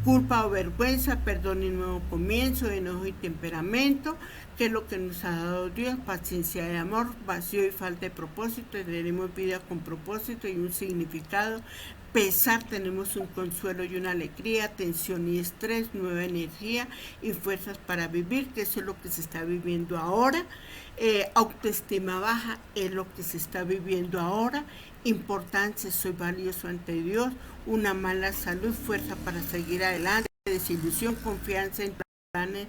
S1: Culpa o vergüenza, perdón y nuevo comienzo, enojo y temperamento, que es lo que nos ha dado Dios, paciencia y amor, vacío y falta de propósito, tenemos vida con propósito y un significado, pesar, tenemos un consuelo y una alegría, tensión y estrés, nueva energía y fuerzas para vivir, que eso es lo que se está viviendo ahora. Autoestima baja es lo que se está viviendo ahora. Importancia, soy valioso ante Dios. Una mala salud, fuerza para seguir adelante. Desilusión, confianza en planes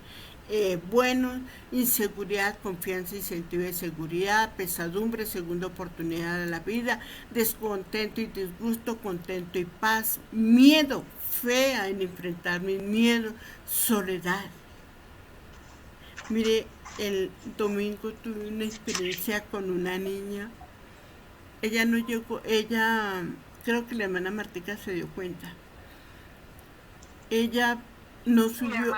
S1: buenos. Inseguridad, confianza y sentido de seguridad. Pesadumbre, segunda oportunidad de la vida. Descontento y disgusto, contento y paz. Miedo, fea en enfrentar mis miedos. Soledad. Mire, el domingo tuve una experiencia con una niña. Ella no llegó, creo que la hermana Martica se dio cuenta. Ella no subió,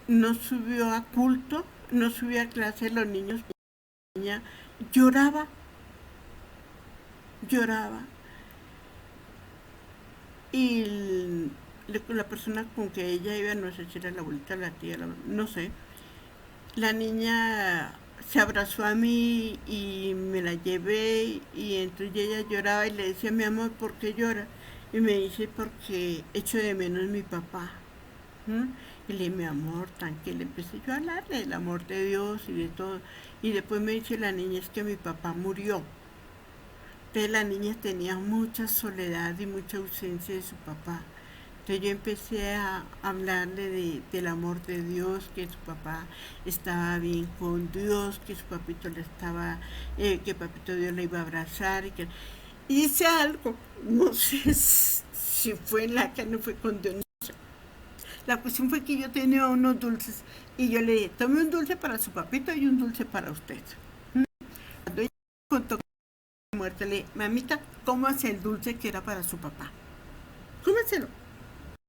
S1: no subió a culto, no subió a clase, los niños, ella lloraba, lloraba. Y la persona con que ella iba, no sé si era la abuelita, la tía, no sé, la niña se abrazó a mí y me la llevé y entonces ella lloraba y le decía, mi amor, ¿por qué llora? Y me dice, porque echo de menos a mi papá. ¿Mm? Y le dije, mi amor, tranquila, empecé yo a hablarle del amor de Dios y de todo. Y después me dice la niña, es que mi papá murió. Entonces la niña tenía mucha soledad y mucha ausencia de su papá. Entonces yo empecé a hablarle del amor de Dios, que su papá estaba bien con Dios, que su papito le estaba, que papito Dios le iba a abrazar. Y hice algo, no sé si fue en la que no fue con Dios. No sé. La cuestión fue que yo tenía unos dulces y yo le dije, tome un dulce para su papito y un dulce para usted. Cuando ella contó la muerte, le dije, mamita, cómase el dulce que era para su papá. Cómaselo.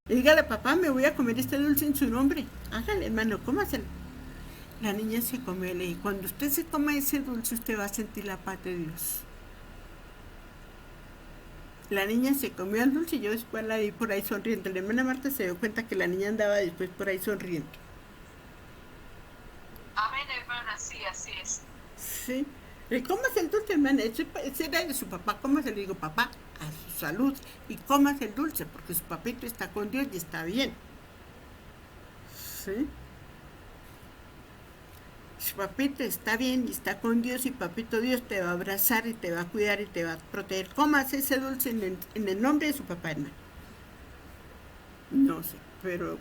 S1: Dígale, papá, me voy a comer este dulce en su nombre. Hágale, hermano, cómaselo. La niña se comió y le dije, cuando usted se coma ese dulce, usted va a sentir la paz de Dios. La niña se comió el dulce y yo después la vi por ahí sonriendo. La hermana Marta se dio cuenta que la niña andaba después por ahí sonriendo.
S2: Amén, hermana, sí, así es.
S1: Sí. Cómase el dulce, hermana. Ese era de su papá. Cómase, le digo, papá, a su salud. Y cómase el dulce, porque su papito está con Dios y está bien. ¿Sí? Su papito está bien y está con Dios y papito Dios te va a abrazar y te va a cuidar y te va a proteger. Cómase ese dulce en el nombre de su papá, hermano. No sé, pero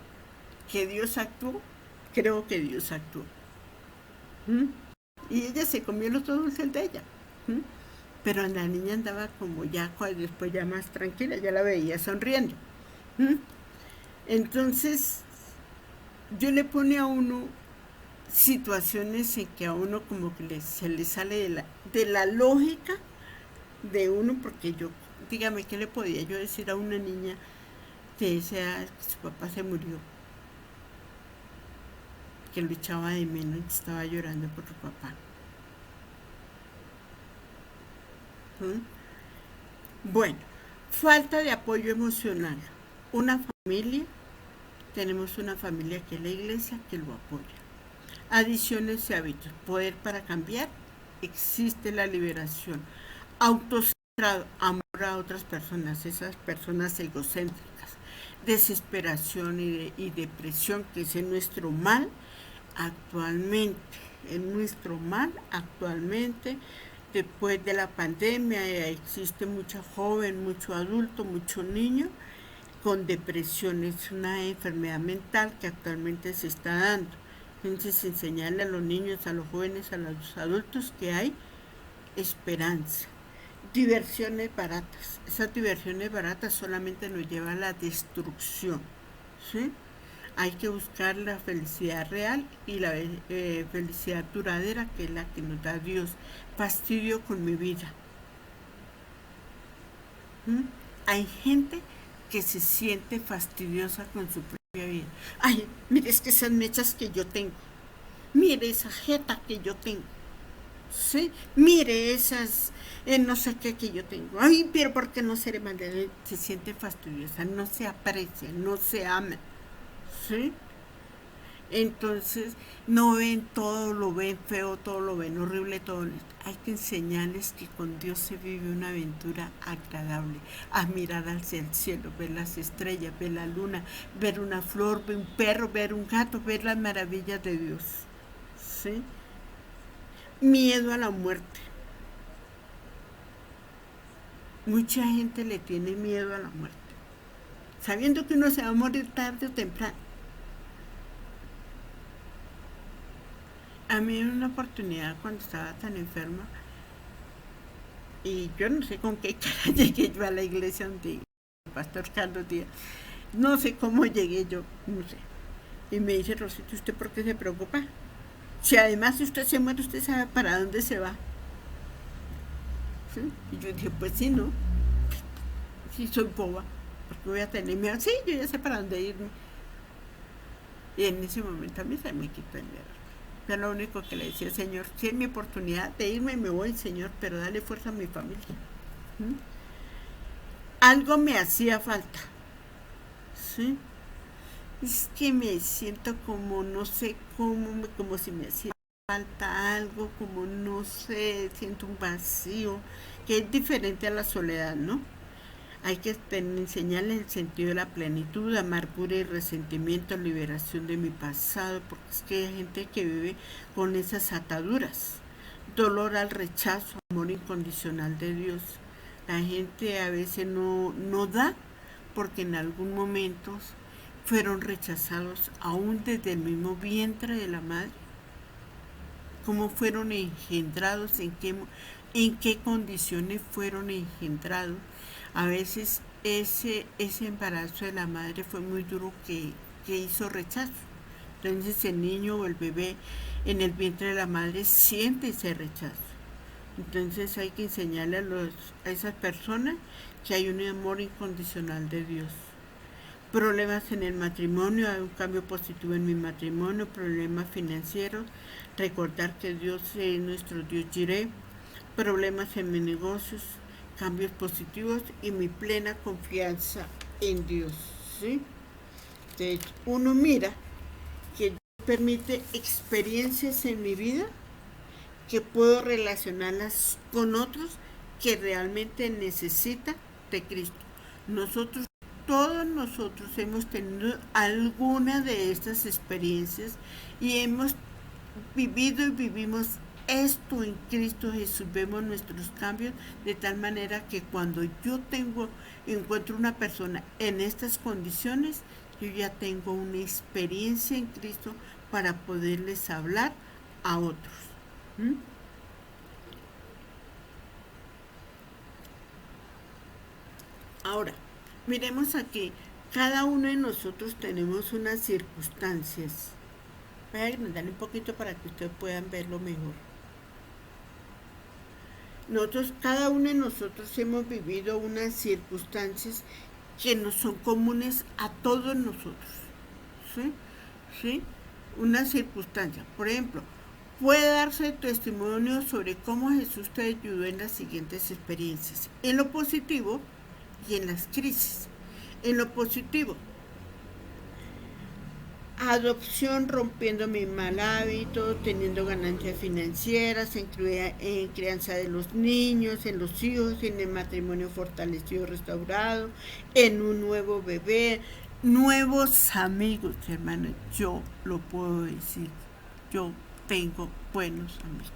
S1: que Dios actuó, creo que Dios actuó. ¿Mm? Y ella se comió los dos dulces de ella. ¿Mm? Pero la niña andaba como ya, después ya más tranquila, ya la veía sonriendo. ¿Mm? Entonces, yo le pone a uno situaciones en que a uno como que se le sale de la lógica de uno, porque yo, dígame, ¿qué le podía yo decir a una niña que decía que su papá se murió? Que lo echaba de menos y estaba llorando por su papá. Bueno, falta de apoyo emocional. Tenemos una familia que es la iglesia que lo apoya. Adiciones y hábitos. Poder para cambiar. Existe la liberación. autocentrado, amor a otras personas, esas personas egocéntricas, desesperación y depresión, que es nuestro mal actualmente, en nuestro mal actualmente. Después de la pandemia existe mucho joven, mucho adulto, mucho niño con depresión. Es una enfermedad mental que actualmente se está dando. Entonces, enseñarle a los niños, a los jóvenes, a los adultos que hay esperanza. Diversiones baratas. Esas diversiones baratas solamente nos llevan a la destrucción, ¿sí? Hay que buscar la felicidad real y la felicidad duradera, que es la que nos da Dios. Fastidio con mi vida. ¿Mm? Hay gente que se siente fastidiosa con su propia vida. Ay, mire, es que esas mechas que yo tengo. Mire esa jeta que yo tengo. ¿Sí? Mire esas no sé qué que yo tengo. Ay, pero ¿por qué no seré madre? Se siente fastidiosa, no se aprecia, no se ama. ¿Sí? Entonces no ven todo, lo ven feo, todo lo ven horrible, todo. Hay que enseñarles que con Dios se vive una aventura agradable, a mirar hacia el cielo, ver las estrellas, ver la luna, ver una flor, ver un perro, ver un gato, ver las maravillas de Dios. ¿Sí? Miedo a la muerte. Mucha gente le tiene miedo a la muerte, sabiendo que uno se va a morir tarde o temprano. A mí en una oportunidad, cuando estaba tan enferma, y yo no sé con qué cara llegué yo a la iglesia donde el pastor Carlos Díaz, no sé cómo llegué yo, no sé. Y me dice: Rosita, ¿usted por qué se preocupa? Si además si usted se muere, usted sabe para dónde se va. ¿Sí? Y yo dije: pues sí, ¿no? Sí, soy boba, porque voy a tener miedo. Sí, yo ya sé para dónde irme. Y en ese momento a mí se me quitó el miedo. Yo lo único que le decía: Señor, si es mi oportunidad de irme, me voy, Señor, pero dale fuerza a mi familia. ¿Mm? Algo me hacía falta. ¿Sí? Es que me siento como, no sé cómo, como si me hacía falta algo, como no sé, siento un vacío, que es diferente a la soledad, ¿no? Hay que enseñarles el sentido de la plenitud, amargura y resentimiento, liberación de mi pasado, porque es que hay gente que vive con esas ataduras. Dolor al rechazo, amor incondicional de Dios. La gente a veces no da porque en algún momento fueron rechazados aún desde el mismo vientre de la madre. ¿Cómo fueron engendrados? ¿En qué condiciones fueron engendrados? A veces ese embarazo de la madre fue muy duro, que hizo rechazo. Entonces el niño o el bebé en el vientre de la madre siente ese rechazo. Entonces hay que enseñarle a esas personas que hay un amor incondicional de Dios. Problemas en el matrimonio, hay un cambio positivo en mi matrimonio, problemas financieros, recordar que Dios es nuestro Dios Jireh, problemas en mis negocios, cambios positivos y mi plena confianza en Dios. ¿Sí? Entonces, uno mira que Dios permite experiencias en mi vida que puedo relacionarlas con otros que realmente necesitan de Cristo. Todos nosotros hemos tenido alguna de estas experiencias y hemos vivido y vivimos esto en Cristo Jesús. Vemos nuestros cambios de tal manera que cuando yo encuentro una persona en estas condiciones, yo ya tengo una experiencia en Cristo para poderles hablar a otros. ¿Mm? Ahora, miremos aquí, cada uno de nosotros tenemos unas circunstancias. Voy a agrandarle un poquito para que ustedes puedan verlo mejor. Cada uno de nosotros hemos vivido unas circunstancias que no son comunes a todos nosotros. ¿Sí? ¿Sí? Una circunstancia. Por ejemplo, puede darse testimonio sobre cómo Jesús te ayudó en las siguientes experiencias: en lo positivo y en las crisis. En lo positivo, adopción, rompiendo mi mal hábito, teniendo ganancias financieras, en crianza de los niños, en los hijos, en el matrimonio fortalecido, restaurado, en un nuevo bebé, nuevos amigos, hermano. Yo lo puedo decir, yo tengo buenos amigos,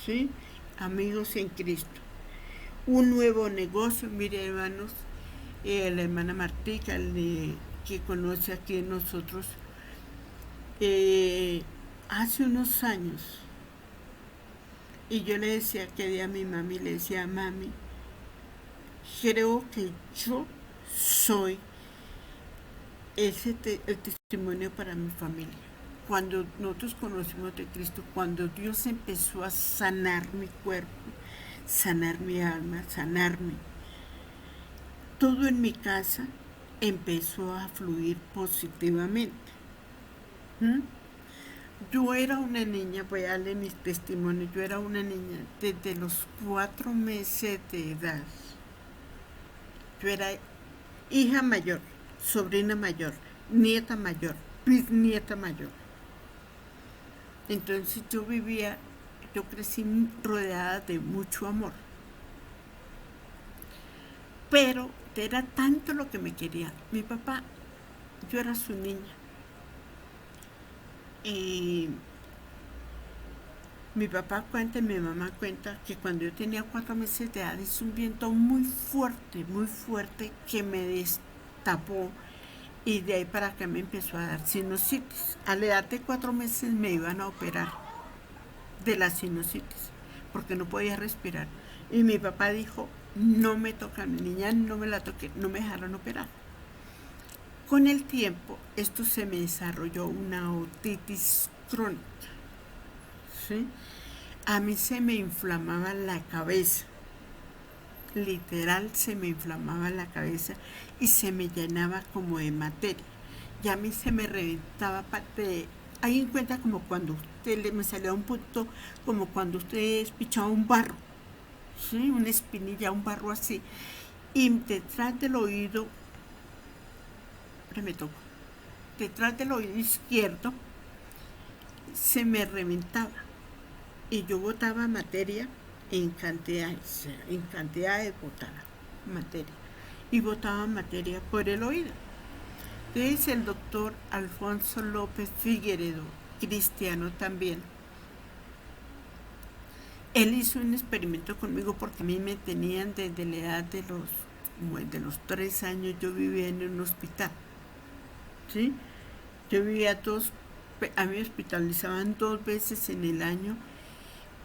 S1: ¿sí? Amigos en Cristo. Un nuevo negocio, mire, hermanos, la hermana Martica, que conoce aquí en nosotros, hace unos años, y yo le decía que día a mi mami, le decía, mami, creo que yo soy el testimonio para mi familia. Cuando nosotros conocimos de Cristo, cuando Dios empezó a sanar mi cuerpo, sanar mi alma, sanarme, todo en mi casa empezó a fluir positivamente. ¿Mm? Yo era una niña, voy a darle mis testimonios, yo era una niña desde los 4 meses de edad. Yo era hija mayor, sobrina mayor, nieta mayor, bisnieta mayor. Entonces yo crecí rodeada de mucho amor. Pero era tanto lo que me quería. Mi papá, yo era su niña. Y mi papá cuenta y mi mamá cuenta que cuando yo tenía 4 meses de edad hizo un viento muy fuerte que me destapó, y de ahí para acá me empezó a dar sinusitis. A la edad de 4 meses me iban a operar de la sinusitis porque no podía respirar. Y mi papá dijo, no me toca a mi niña, no me la toqué, no me dejaron operar. Con el tiempo, esto se me desarrolló una otitis crónica, ¿sí? A mí se me inflamaba la cabeza, literal se me inflamaba la cabeza y se me llenaba como de materia. Y a mí se me reventaba parte. Ahí en cuenta como cuando me salía un punto, como cuando usted pichaba un barro, ¿sí? Una espinilla, un barro así. Y detrás del oído, me tocó, detrás del oído izquierdo se me reventaba y yo botaba materia en cantidades botaba materia y botaba materia por el oído. Entonces el doctor Alfonso López Figueredo, cristiano también, él hizo un experimento conmigo porque a mí me tenían desde la edad de los 3 años, yo vivía en un hospital, ¿sí? Yo vivía a mí me hospitalizaban 2 veces en el año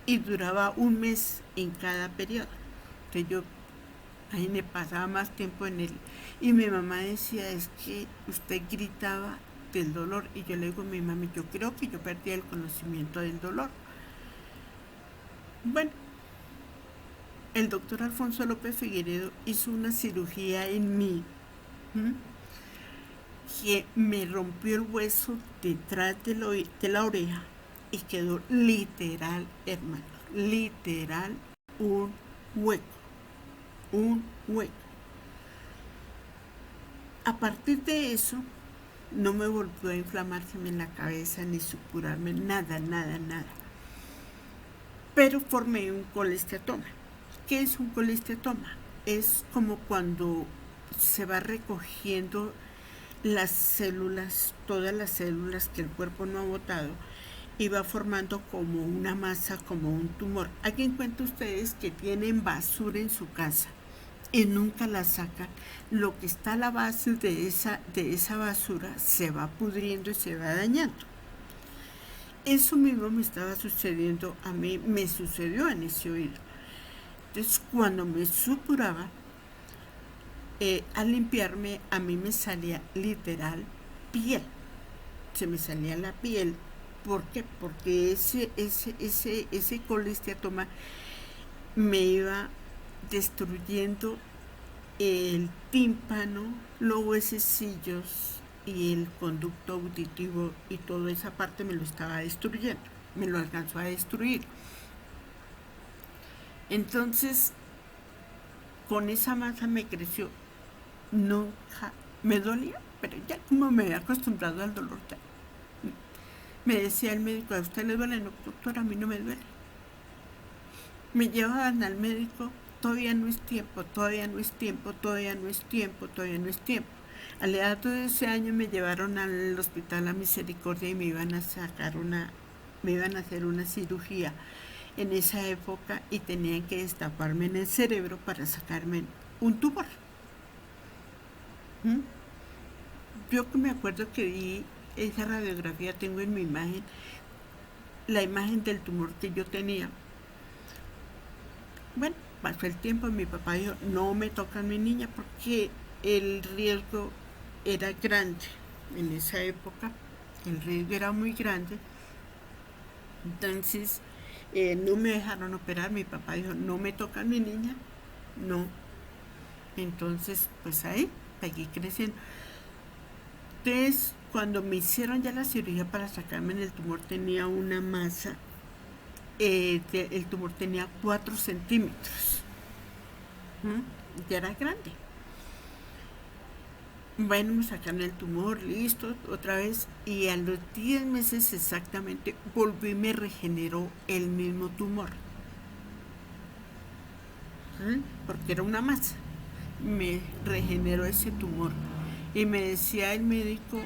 S1: y duraba 1 mes en cada periodo. Entonces yo ahí me pasaba más tiempo en él. Y mi mamá decía, es que usted gritaba del dolor. Y yo le digo a mi mami, yo creo que yo perdí el conocimiento del dolor. Bueno, el doctor Alfonso López Figueredo hizo una cirugía en mí, que me rompió el hueso detrás de la oreja y quedó literal, hermano, literal un hueco. A partir de eso no me volvió a inflamárseme en la cabeza ni supurarme, nada. Pero formé un colesteatoma. ¿Qué es un colesteatoma? Es como cuando se va recogiendo las células, todas las células que el cuerpo no ha botado, y va formando como una masa, como un tumor. ¿Alguien cuenta ustedes que tienen basura en su casa y nunca la sacan? Lo que está a la base de esa basura se va pudriendo y se va dañando. Eso mismo me estaba sucediendo a mí, me sucedió en ese oído. Entonces, cuando me supuraba, al limpiarme, a mí me salía literal piel. Se me salía la piel. ¿Por qué? Porque ese colesteatoma me iba destruyendo el tímpano, los huesecillos y el conducto auditivo, y toda esa parte me lo estaba destruyendo, me lo alcanzó a destruir. Entonces, con esa masa me creció, nunca me dolía, pero ya como me había acostumbrado al dolor, ya. Me decía el médico, ¿a usted le duele? No, doctor, a mí no me duele. Me llevaban al médico, todavía no es tiempo, todavía no es tiempo, todavía no es tiempo, todavía no es tiempo. A la edad de ese año me llevaron al hospital La Misericordia y me iban a hacer una cirugía en esa época y tenían que destaparme en el cerebro para sacarme un tumor. ¿Mm? Yo que me acuerdo que vi esa radiografía, tengo en mi imagen la imagen del tumor que yo tenía. Bueno, pasó el tiempo y mi papá dijo, no me toca a mi niña porque el riesgo era grande. En esa época el riesgo era muy grande. Entonces no me dejaron operar. Mi papá dijo, no me toca a mi niña. No. Entonces, pues ahí seguí creciendo. Entonces, cuando me hicieron ya la cirugía para sacarme el tumor, tenía una masa, el tumor tenía 4 centímetros. Ya era grande. Bueno, me sacaron el tumor, listo, otra vez. Y a los 10 meses exactamente volví y me regeneró el mismo tumor. Porque era una masa. Me regeneró ese tumor. Y me decía el médico,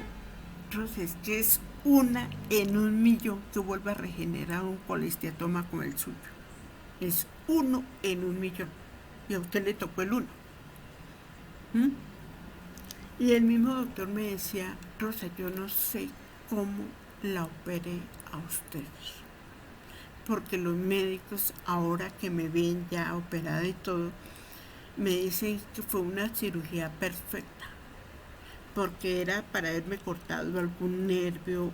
S1: Roses, que es 1 en 1.000.000 que vuelva a regenerar un colesteatoma como el suyo. Es 1 en 1.000.000. Y a usted le tocó el 1. Y el mismo doctor me decía, Rosa, yo no sé cómo la operé a ustedes. Porque los médicos, ahora que me ven ya operada y todo, me dicen que fue una cirugía perfecta. Porque era para haberme cortado algún nervio,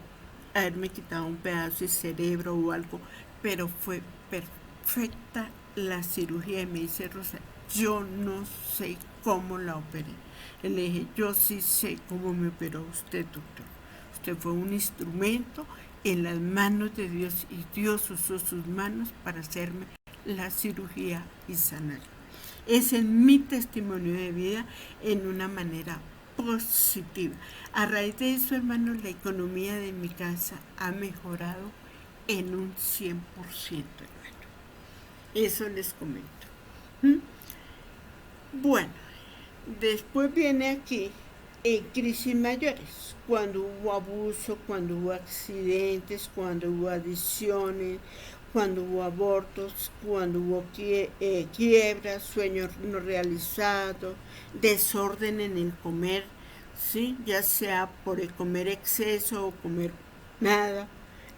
S1: haberme quitado un pedazo de cerebro o algo. Pero fue perfecta la cirugía. Y me dice, Rosa, yo no sé cómo la operé. Y le dije, yo sí sé cómo me operó usted, doctor. Usted fue un instrumento en las manos de Dios y Dios usó sus manos para hacerme la cirugía y sanar. Ese es mi testimonio de vida en una manera positiva. A raíz de eso, hermanos, la economía de mi casa ha mejorado en un 100%, hermano. Eso les comento. Bueno, después viene aquí crisis mayores, cuando hubo abuso, cuando hubo accidentes, cuando hubo adicciones, cuando hubo abortos, cuando hubo quiebras, sueños no realizados, desorden en el comer, ¿sí? Ya sea por el comer exceso o comer nada,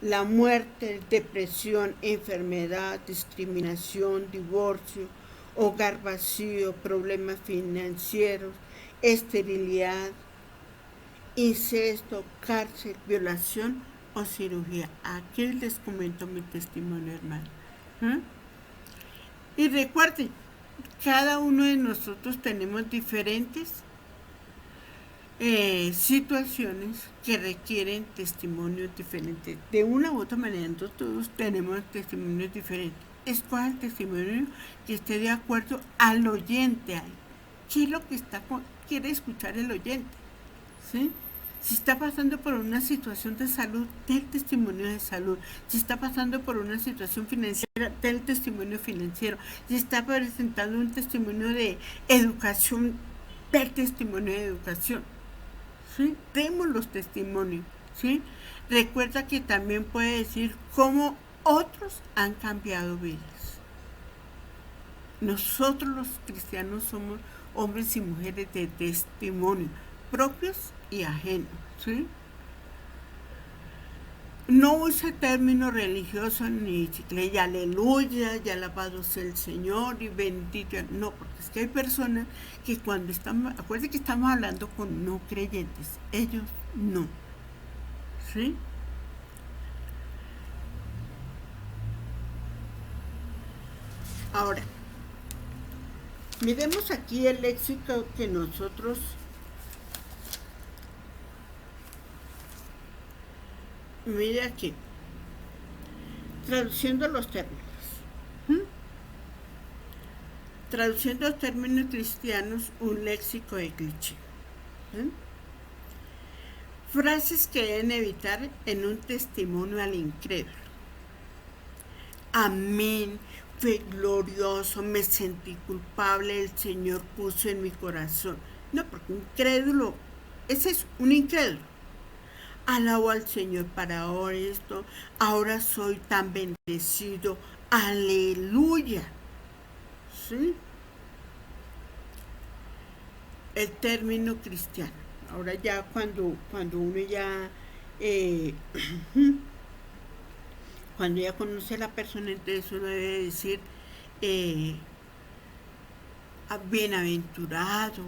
S1: la muerte, depresión, enfermedad, discriminación, divorcio, hogar vacío, problemas financieros, esterilidad, incesto, cárcel, violación o cirugía. Aquí les comento mi testimonio, hermano. Y recuerden, cada uno de nosotros tenemos diferentes situaciones que requieren testimonios diferentes. De una u otra manera, todos tenemos testimonios diferentes. Escoja el testimonio que esté de acuerdo al oyente. ¿Qué es lo que quiere escuchar el oyente? ¿Sí? Si está pasando por una situación de salud, dé el testimonio de salud. Si está pasando por una situación financiera, dé el testimonio financiero. Si está presentando un testimonio de educación, dé el testimonio de educación. ¿Sí? Demos los testimonios. ¿Sí? Recuerda que también puede decir cómo otros han cambiado vidas. Nosotros los cristianos somos hombres y mujeres de testimonio, propios y ajenos, ¿sí? No usa términos religiosos ni chiclea, aleluya, y alabado sea el Señor y bendito. No, porque es que hay personas que cuando estamos, acuérdense que estamos hablando con no creyentes, ellos no, ¿sí? Ahora, miremos aquí el léxico que nosotros mire aquí, traduciendo los términos. Traduciendo los términos cristianos, un léxico de cliché. Frases que deben evitar en un testimonio al incrédulo. Amén, fue glorioso, me sentí culpable, el Señor puso en mi corazón. No, porque un incrédulo, ese es un incrédulo. Alabo al Señor para ahora esto, ahora soy tan bendecido, aleluya. ¿Sí? El término cristiano. Ahora ya cuando uno ya cuando ya conoce a la persona, entonces uno debe decir eh, bienaventurado,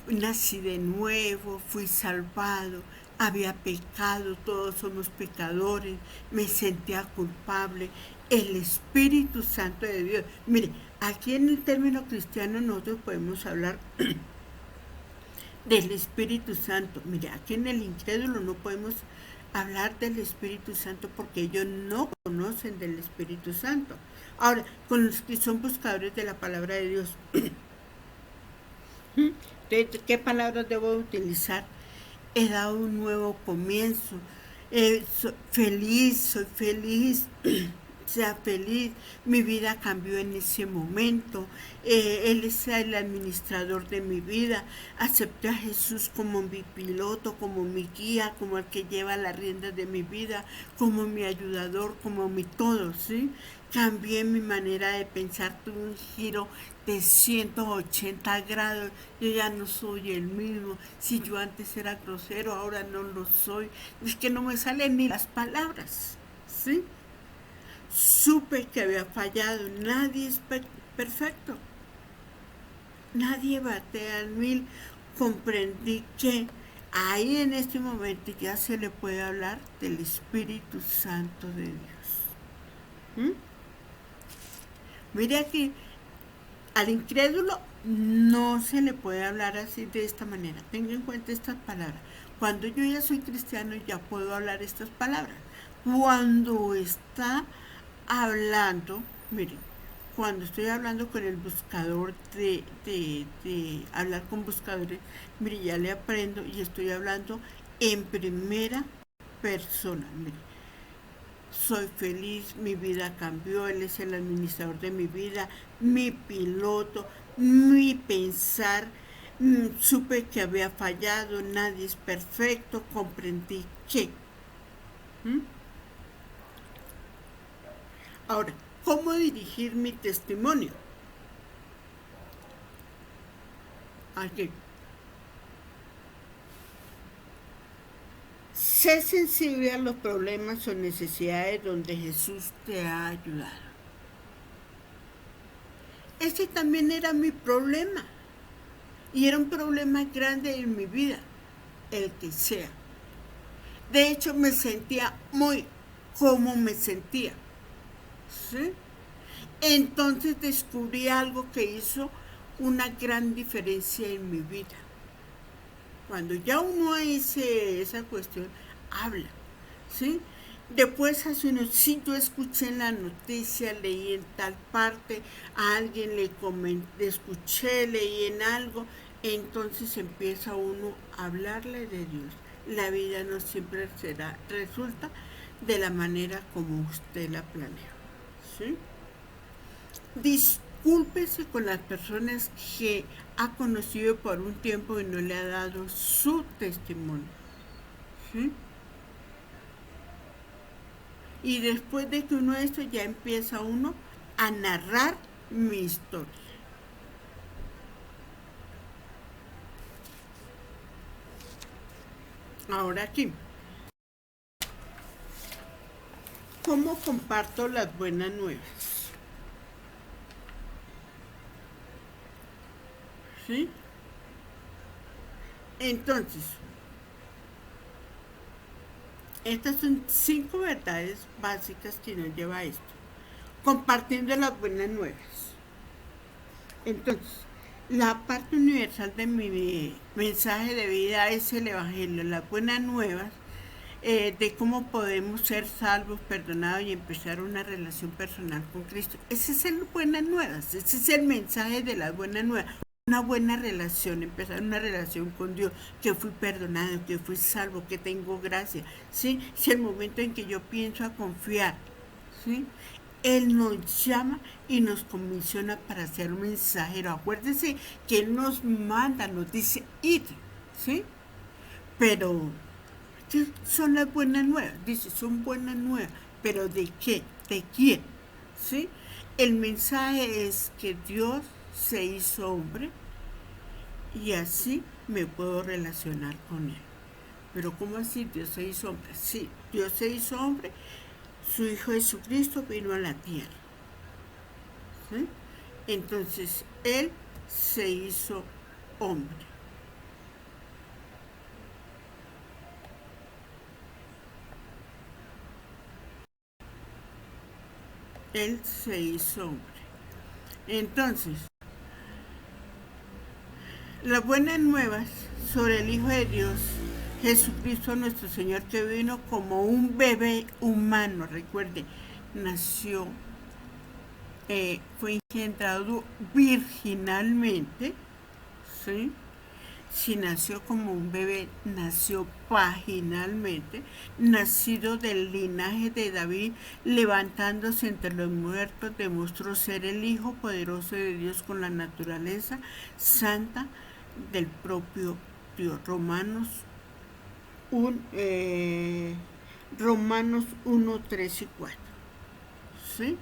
S1: nací de nuevo, fui salvado, había pecado, todos somos pecadores, me sentía culpable, el Espíritu Santo de Dios. Mire, aquí en el término cristiano nosotros podemos hablar del Espíritu Santo. Mire, aquí en el incrédulo no podemos hablar del Espíritu Santo porque ellos no conocen del Espíritu Santo. Ahora, con los que son buscadores de la palabra de Dios, ¿qué palabras debo utilizar? He dado un nuevo comienzo. Soy feliz. Sea feliz, mi vida cambió en ese momento, Él es el administrador de mi vida, acepté a Jesús como mi piloto, como mi guía, como el que lleva las riendas de mi vida, como mi ayudador, como mi todo, ¿sí? Cambié mi manera de pensar, tuve un giro de 180 grados, yo ya no soy el mismo, si yo antes era grosero, ahora no lo soy, es que no me salen ni las palabras, ¿sí? Supe que había fallado, nadie es perfecto, nadie batea al 1000, comprendí que ahí en este momento ya se le puede hablar del Espíritu Santo de Dios. Mire aquí, al incrédulo no se le puede hablar así de esta manera, tenga en cuenta estas palabras. Cuando yo ya soy cristiano ya puedo hablar estas palabras. Cuando está hablando, miren, cuando estoy hablando con el buscador de hablar con buscadores, mire, ya le aprendo y estoy hablando en primera persona. Mire, soy feliz, mi vida cambió, Él es el administrador de mi vida, mi piloto, mi pensar, supe que había fallado, nadie es perfecto, comprendí que. Ahora, ¿cómo dirigir mi testimonio? Aquí. Sé sensible a los problemas o necesidades donde Jesús te ha ayudado. Ese también era mi problema. Y era un problema grande en mi vida, el que sea. De hecho, me sentía muy como me sentía. ¿Sí? Entonces descubrí algo que hizo una gran diferencia en mi vida. Cuando ya uno hace esa cuestión, habla, ¿sí? Después hace unos, sí, yo escuché en la noticia, leí en tal parte, a alguien le comenté, escuché, leí en algo, entonces empieza uno a hablarle de Dios. La vida no siempre resulta de la manera como usted la planeó, ¿sí? Discúlpese con las personas que ha conocido por un tiempo y no le ha dado su testimonio, ¿sí? Y después de que uno esto ya empieza uno a narrar mi historia. Ahora aquí, ¿cómo comparto las buenas nuevas? ¿Sí? Entonces, estas son 5 verdades básicas que nos lleva a esto. Compartiendo las buenas nuevas. Entonces, la parte universal de mi mensaje de vida es el Evangelio, las buenas nuevas de cómo podemos ser salvos, perdonados y empezar una relación personal con Cristo. Ese es el buenas nuevas, ese es el mensaje de las buenas nuevas. una buena relación, empezar una relación con Dios, que fui perdonado, que fui salvo, que tengo gracia, ¿sí? Si el momento en que yo pienso a confiar, ¿sí? Él nos llama y nos comisiona para ser un mensajero. Acuérdense que Él nos manda, nos dice, id, ¿sí? Pero, ¿qué son las buenas nuevas? Dice, son buenas nuevas, pero ¿de qué? ¿De quién? ¿Sí? El mensaje es que Dios se hizo hombre y así me puedo relacionar con Él. Pero ¿cómo así Dios se hizo hombre? Sí, Dios se hizo hombre, su Hijo Jesucristo vino a la tierra, ¿sí? Entonces Él se hizo hombre. Él se hizo hombre. Entonces, las buenas nuevas sobre el Hijo de Dios, Jesucristo nuestro Señor, que vino como un bebé humano, recuerde, nació, fue engendrado virginalmente, ¿sí? Si nació como un bebé, nació vaginalmente, nacido del linaje de David, levantándose entre los muertos, demostró ser el Hijo poderoso de Dios con la naturaleza santa del propio Dios. Romanos 1, 3 y 4. ¿Sí?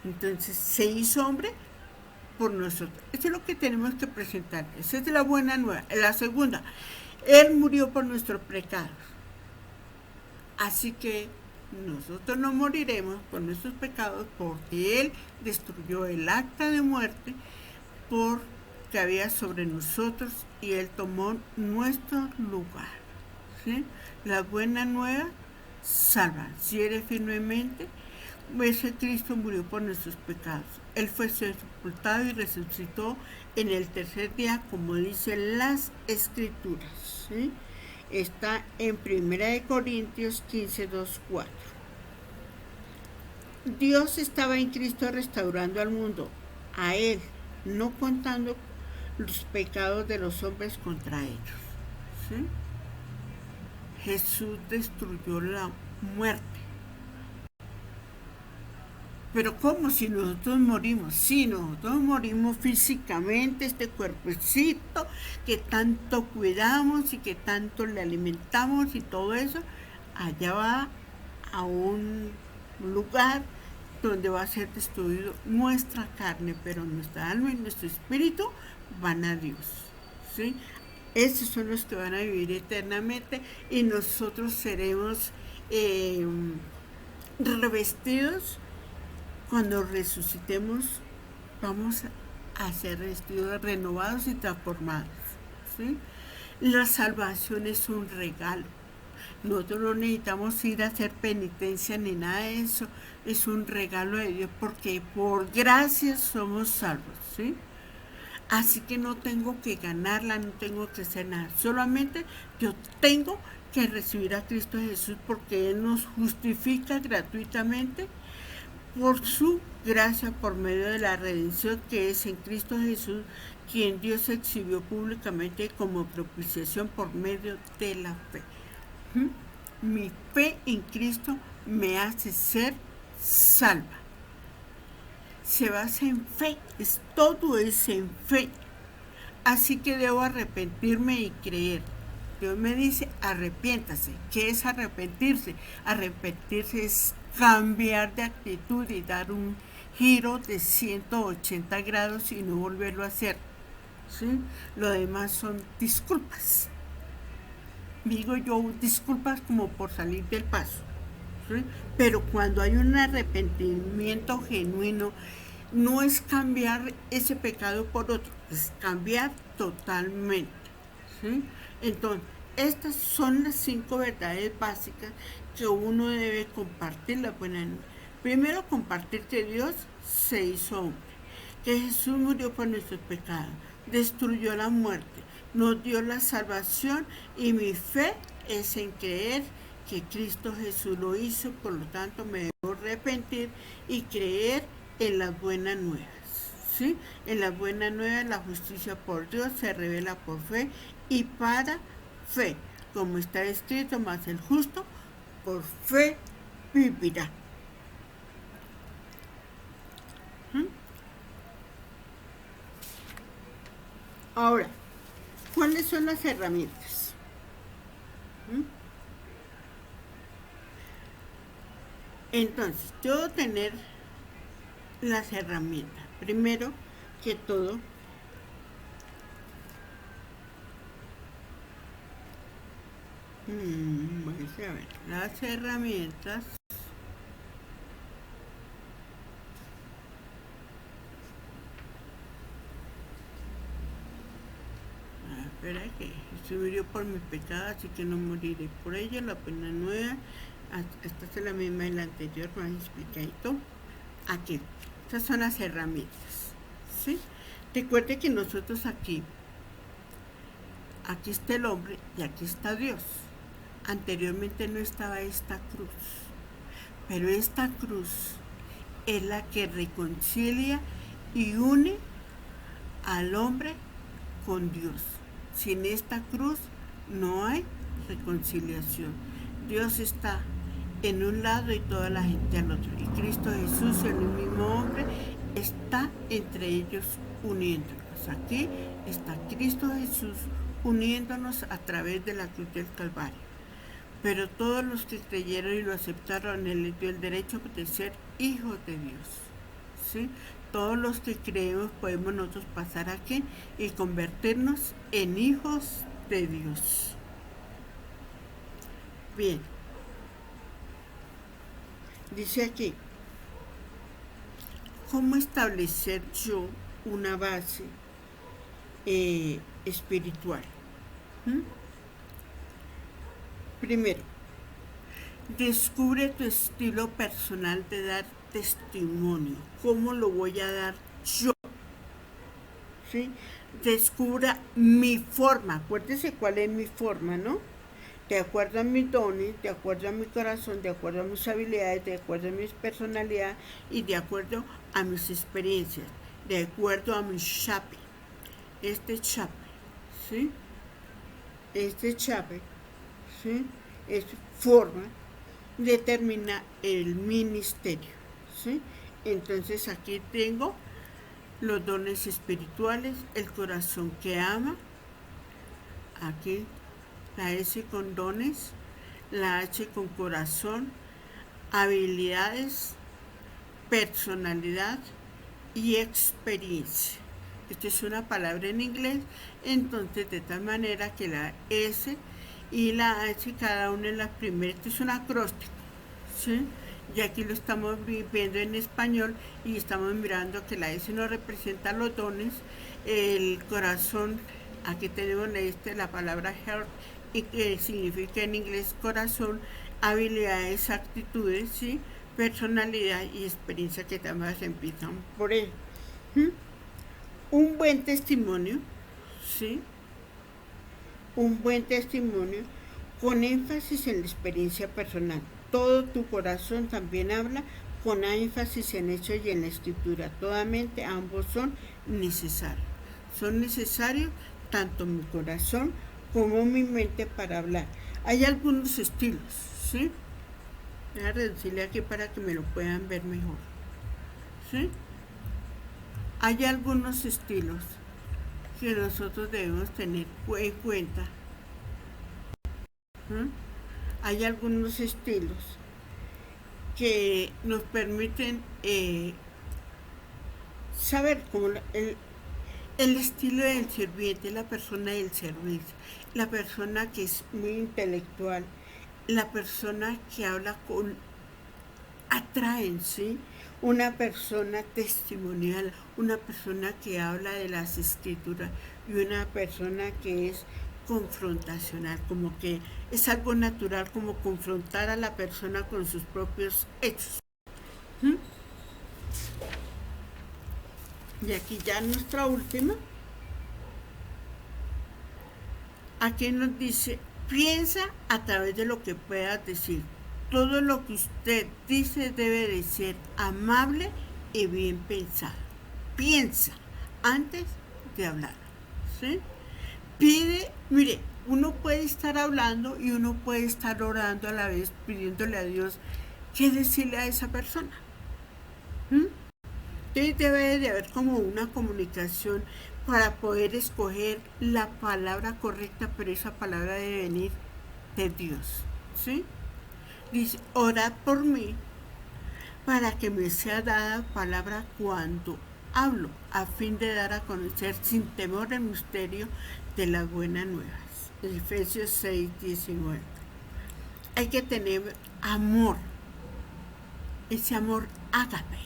S1: Entonces, se hizo hombre por nosotros. Eso es lo que tenemos que presentar. Esa es la buena nueva. La segunda, Él murió por nuestros pecados. Así que nosotros no moriremos por nuestros pecados porque Él destruyó el acta de muerte que había sobre nosotros y Él tomó nuestro lugar. ¿Sí? La buena nueva salva. Si eres firmemente, ese Cristo murió por nuestros pecados. Él fue sepultado y resucitó en el tercer día, como dicen las Escrituras. ¿Sí? Está en 1 Corintios 15, 2, 4. Dios estaba en Cristo restaurando al mundo, a Él, no contando los pecados de los hombres contra ellos. ¿Sí? Jesús destruyó la muerte. Pero ¿cómo si nosotros morimos? Sí, nosotros morimos físicamente, este cuerpecito que tanto cuidamos y que tanto le alimentamos y todo eso, allá va a un lugar donde va a ser destruido nuestra carne, pero nuestra alma y nuestro espíritu van a Dios, ¿sí? Esos son los que van a vivir eternamente y nosotros seremos revestidos. Cuando resucitemos, vamos a ser vestidos, renovados y transformados, ¿sí? La salvación es un regalo. Nosotros no necesitamos ir a hacer penitencia ni nada de eso. Es un regalo de Dios porque por gracia somos salvos, ¿sí? Así que no tengo que ganarla, no tengo que hacer nada. Solamente yo tengo que recibir a Cristo Jesús porque Él nos justifica gratuitamente por su gracia, por medio de la redención que es en Cristo Jesús, quien Dios exhibió públicamente como propiciación por medio de la fe. Mi fe en Cristo me hace ser salva. Se basa en fe, todo es en fe. Así que debo arrepentirme y creer. Dios me dice, arrepiéntase. ¿Qué es arrepentirse? Arrepentirse es cambiar de actitud y dar un giro de 180 grados y no volverlo a hacer, ¿sí? Lo demás son disculpas. Digo yo, disculpas como por salir del paso, ¿sí? Pero cuando hay un arrepentimiento genuino, no es cambiar ese pecado por otro, es cambiar totalmente, ¿sí? Entonces, estas son las 5 verdades básicas que uno debe compartir la buena nueva. Primero, compartir que Dios se hizo hombre, que Jesús murió por nuestros pecados, destruyó la muerte, nos dio la salvación y mi fe es en creer que Cristo Jesús lo hizo, por lo tanto me debo arrepentir y creer en las buenas nuevas, ¿sí? En la buena nueva, la justicia por Dios se revela por fe y para fe, como está escrito, mas el justo por fe vivirá. ¿Mm? Ahora, ¿cuáles son las herramientas? ¿Mm? Entonces, yo debo tener las herramientas. Primero que todo, vamos a ver, las herramientas. Espera que se murió por mi pecado, así que no moriré por ella. La pena nueva, esta es la misma de la anterior, más explicadito. Aquí, estas son las herramientas, ¿sí? Recuerde que nosotros aquí está el hombre y aquí está Dios. Anteriormente no estaba esta cruz, pero esta cruz es la que reconcilia y une al hombre con Dios. Sin esta cruz no hay reconciliación. Dios está en un lado y toda la gente al otro. Y Cristo Jesús, el mismo hombre, está entre ellos uniéndonos. Aquí está Cristo Jesús uniéndonos a través de la cruz del Calvario. Pero todos los que creyeron y lo aceptaron, Él les dio el derecho de ser hijos de Dios, ¿sí? Todos los que creemos podemos nosotros pasar aquí y convertirnos en hijos de Dios. Bien. Dice aquí, ¿cómo establecer yo una base espiritual? Primero, descubre tu estilo personal de dar testimonio. ¿Cómo lo voy a dar yo? ¿Sí? Descubra mi forma. Acuérdese cuál es mi forma, ¿no? De acuerdo a mis dones, de acuerdo a mi corazón, de acuerdo a mis habilidades, de acuerdo a mi personalidad y de acuerdo a mis experiencias, de acuerdo a mi chape. Este chape, ¿sí? Este chape, ¿sí? Es forma, determina el ministerio, ¿sí? Entonces aquí tengo los dones espirituales, el corazón que ama, aquí la S con dones, la H con corazón, habilidades, personalidad y experiencia. Esta es una palabra en inglés, entonces de tal manera que la S y la H cada una en la primera, esto es un acróstico, ¿sí? Y aquí lo estamos viendo en español y estamos mirando que la S nos representa los dones, el corazón, aquí tenemos la palabra heart, y que significa en inglés corazón, habilidades, actitudes, ¿sí? Personalidad y experiencia que también se empiezan por él. Un buen testimonio, ¿sí? Un buen testimonio con énfasis en la experiencia personal. Todo tu corazón también habla con énfasis en hechos y en la escritura. Totalmente ambos son necesarios. Son necesarios tanto mi corazón como mi mente para hablar. Hay algunos estilos, ¿sí? Voy a reducirle aquí para que me lo puedan ver mejor, ¿sí? Hay algunos estilos que nosotros debemos tener en cuenta. Hay algunos estilos que nos permiten saber cómo el estilo del sirviente, la persona del servicio, la persona que es muy intelectual, la persona que habla con atraen, ¿sí? Una persona testimonial, una persona que habla de las escrituras y una persona que es confrontacional, como que es algo natural, como confrontar a la persona con sus propios hechos. Y aquí ya nuestra última. Aquí nos dice, piensa a través de lo que puedas decir. Todo lo que usted dice debe de ser amable y bien pensado. piensa antes de hablar, ¿sí? Pide, mire, uno puede estar hablando y uno puede estar orando a la vez, pidiéndole a Dios qué decirle a esa persona. Entonces debe de haber como una comunicación para poder escoger la palabra correcta, pero esa palabra debe venir de Dios, ¿sí? Dice, orad por mí para que me sea dada palabra cuando hablo, a fin de dar a conocer sin temor el misterio de las buenas nuevas. Efesios 6:19. Hay que tener amor, ese amor ágape,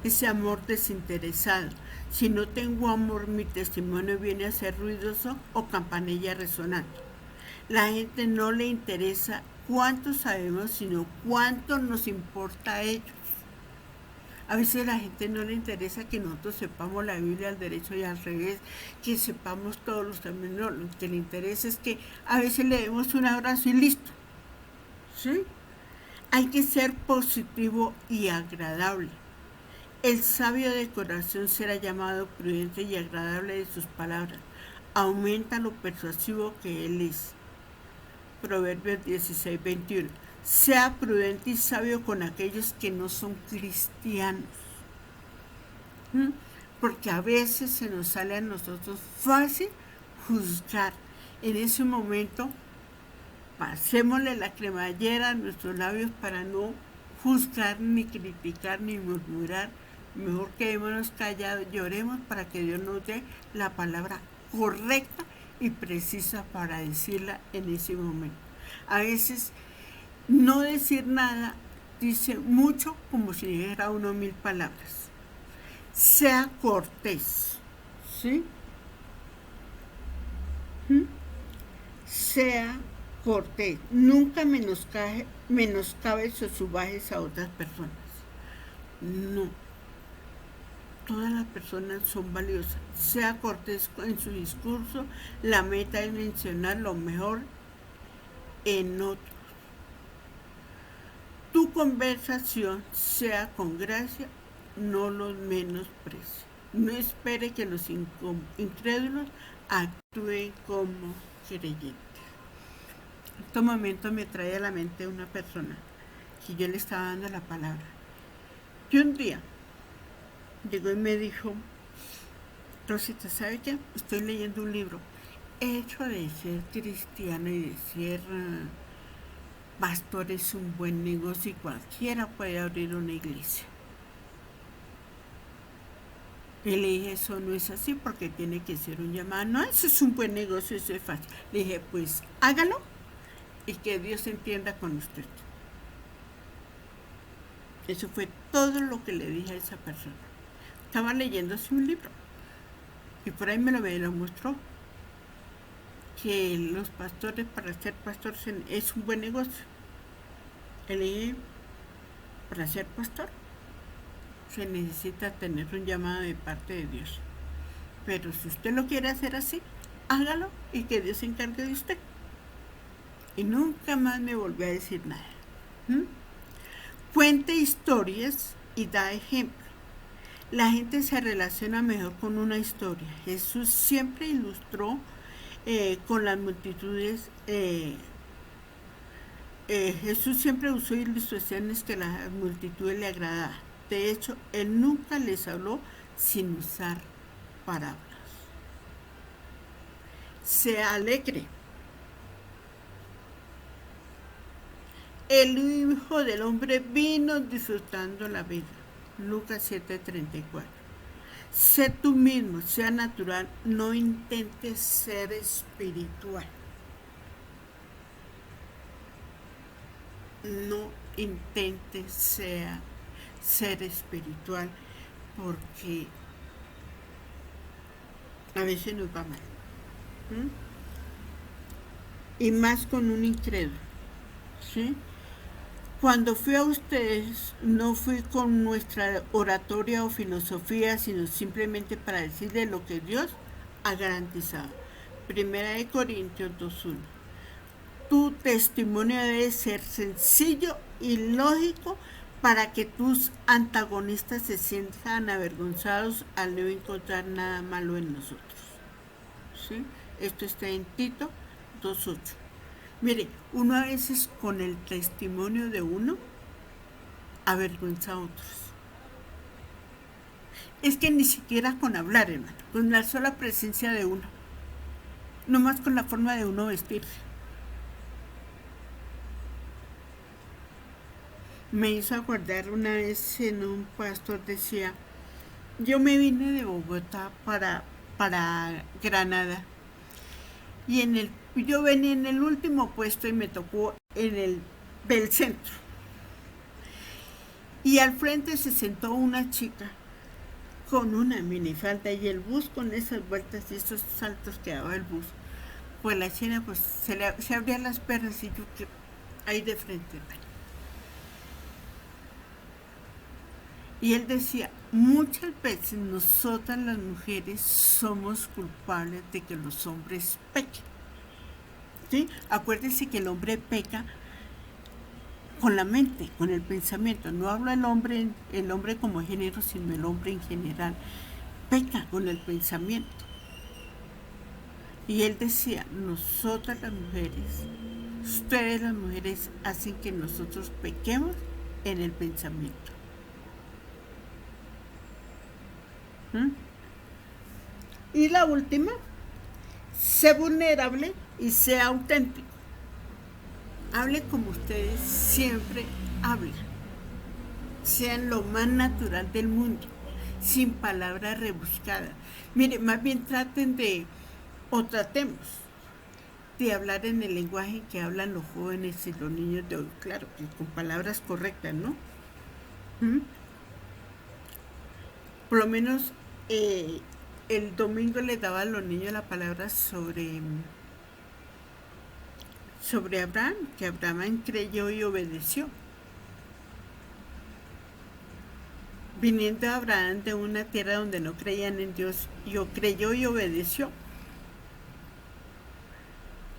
S1: ese amor desinteresado. Si no tengo amor, mi testimonio viene a ser ruidoso o campanilla resonante. La gente no le interesa cuánto sabemos, sino cuánto nos importa a ellos. A veces a la gente no le interesa que nosotros sepamos la Biblia al derecho y al revés, que sepamos todos los términos. No, lo que le interesa es que a veces le demos un abrazo y listo, ¿sí? Hay que ser positivo y agradable. El sabio de corazón será llamado prudente y agradable de sus palabras. Aumenta lo persuasivo que él es. Proverbios 16:21. Sea prudente y sabio con aquellos que no son cristianos. Porque a veces se nos sale a nosotros fácil juzgar. En ese momento, pasémosle la cremallera a nuestros labios para no juzgar, ni criticar, ni murmurar. Mejor quedémonos callados, lloremos para que Dios nos dé la palabra correcta y precisa para decirla en ese momento. A veces no decir nada dice mucho, como si dijera uno 1000 palabras. Sea cortés, ¿sí? Sea cortés. Nunca menoscabes o subajes a otras personas. No. Todas las personas son valiosas. Sea cortés en su discurso. La meta es mencionar lo mejor en otros. Tu conversación sea con gracia, no los menosprecies. No espere que los incrédulos actúen como creyentes. En este momento me trae a la mente una persona que yo le estaba dando la palabra. Y un día llegó y me dijo, Rosita, ¿sabe qué? Estoy leyendo un libro. Hecho de ser cristiano y de ser pastor es un buen negocio y cualquiera puede abrir una iglesia. Y le dije, eso no es así porque tiene que ser un llamado. No, eso es un buen negocio, eso es fácil. Le dije, pues hágalo y que Dios entienda con usted. Eso fue todo lo que le dije a esa persona. Estaba leyéndose un libro y por ahí me lo mostró, que los pastores, para ser pastores es un buen negocio. Le dije, para ser pastor se necesita tener un llamado de parte de Dios, pero si usted lo quiere hacer así, hágalo y que Dios se encargue de usted. Y nunca más me volvió a decir nada. Cuente historias y da ejemplo. La gente se relaciona mejor con una historia. Jesús siempre ilustró con las multitudes. Jesús siempre usó ilustraciones que a las multitudes le agradaban. De hecho, él nunca les habló sin usar parábolas. Sea alegre. El Hijo del Hombre vino disfrutando la vida. Lucas 7:34. Sé tú mismo, sea natural, no intentes ser espiritual. No intentes ser espiritual, porque a veces nos va mal. Y más con un incrédulo, ¿sí? Cuando fui a ustedes, no fui con nuestra oratoria o filosofía, sino simplemente para decirles lo que Dios ha garantizado. 1 Corintios 2:1. Tu testimonio debe ser sencillo y lógico para que tus antagonistas se sientan avergonzados al no encontrar nada malo en nosotros. ¿Sí? Esto está en Tito 2:8. Mire, uno a veces con el testimonio de uno avergüenza a otros. Es que ni siquiera con hablar, hermano, con la sola presencia de uno, nomás con la forma de uno vestirse. Me hizo acordar una vez en un pastor decía, yo me vine de Bogotá para Granada y yo venía en el último puesto y me tocó en el del centro. Y al frente se sentó una chica con una minifalda y el bus con esas vueltas y esos saltos que daba el bus. Pues la china pues se abrían las piernas y yo ahí de frente. Y él decía, muchas veces nosotras las mujeres somos culpables de que los hombres pequen. ¿Sí? Acuérdense que el hombre peca con la mente, con el pensamiento. No hablo el hombre como género, sino el hombre en general. Peca con el pensamiento. Y él decía, nosotras las mujeres, ustedes las mujeres hacen que nosotros pequemos en el pensamiento. Y la última, sé vulnerable y sea auténtico. Hable como ustedes siempre hablan. Sean lo más natural del mundo, sin palabras rebuscadas. Mire, más bien tratemos de hablar en el lenguaje que hablan los jóvenes y los niños de hoy. Claro, que con palabras correctas, ¿no? Por lo menos el domingo les daba a los niños la palabra sobre Abraham, que Abraham creyó y obedeció. Viniendo a Abraham de una tierra donde no creían en Dios, creyó y obedeció.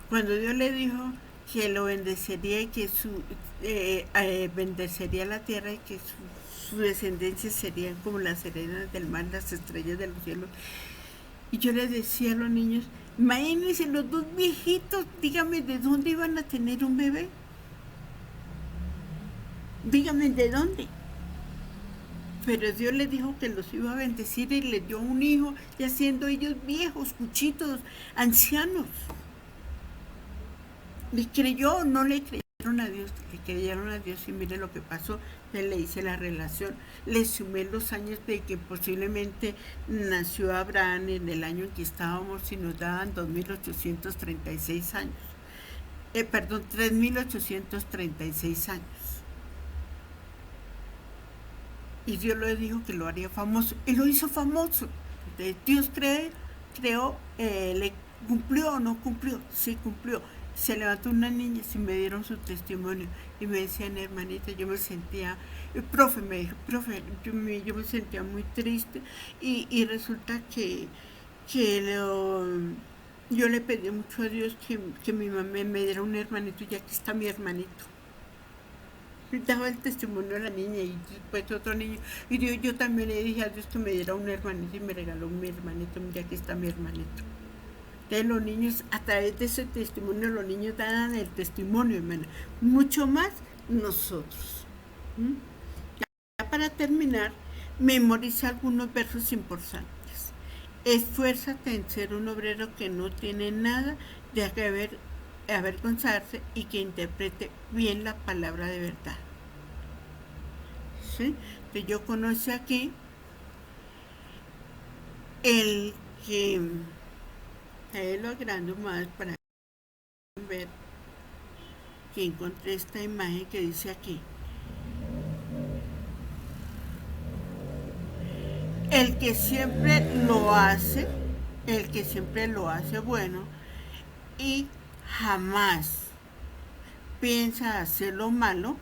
S1: Cuando Dios le dijo que lo bendecería y que bendecería la tierra y que su descendencia serían como las arenas del mar, las estrellas de los cielos. Y yo les decía a los niños, imagínense los dos viejitos, díganme de dónde iban a tener un bebé. Díganme de dónde. Pero Dios les dijo que los iba a bendecir y les dio un hijo, ya siendo ellos viejos, cuchitos, ancianos. ¿Le creyó o no le creyeron a Dios? Le creyeron a Dios y mire lo que pasó. Le hice la relación. Le sumé los años de que posiblemente nació Abraham en el año en que estábamos y nos daban 2.836 años. 3.836 años. Y Dios le dijo que lo haría famoso. Y lo hizo famoso. Entonces, Dios creó, ¿le cumplió o no cumplió? Sí cumplió. Se levantó una niña y me dieron su testimonio y me decían, hermanita, yo me sentía, profe, me dijo, profe, yo me sentía muy triste y resulta que yo le pedí mucho a Dios que mi mamá me diera un hermanito y aquí está mi hermanito. Daba el testimonio a la niña y después otro niño y yo también le dije a Dios que me diera un hermanito y me regaló mi hermanito, mira aquí está mi hermanito. De los niños, a través de ese testimonio, los niños dan el testimonio, hermana. Mucho más nosotros. Ya para terminar, memoriza algunos versos importantes. Esfuérzate en ser un obrero que no tiene nada de avergonzarse y que interprete bien la palabra de verdad. ¿Sí? Que yo conocí aquí el que... Ahí lo agrando más para ver que encontré esta imagen que dice aquí. El que siempre lo hace bueno y jamás piensa hacer lo malo,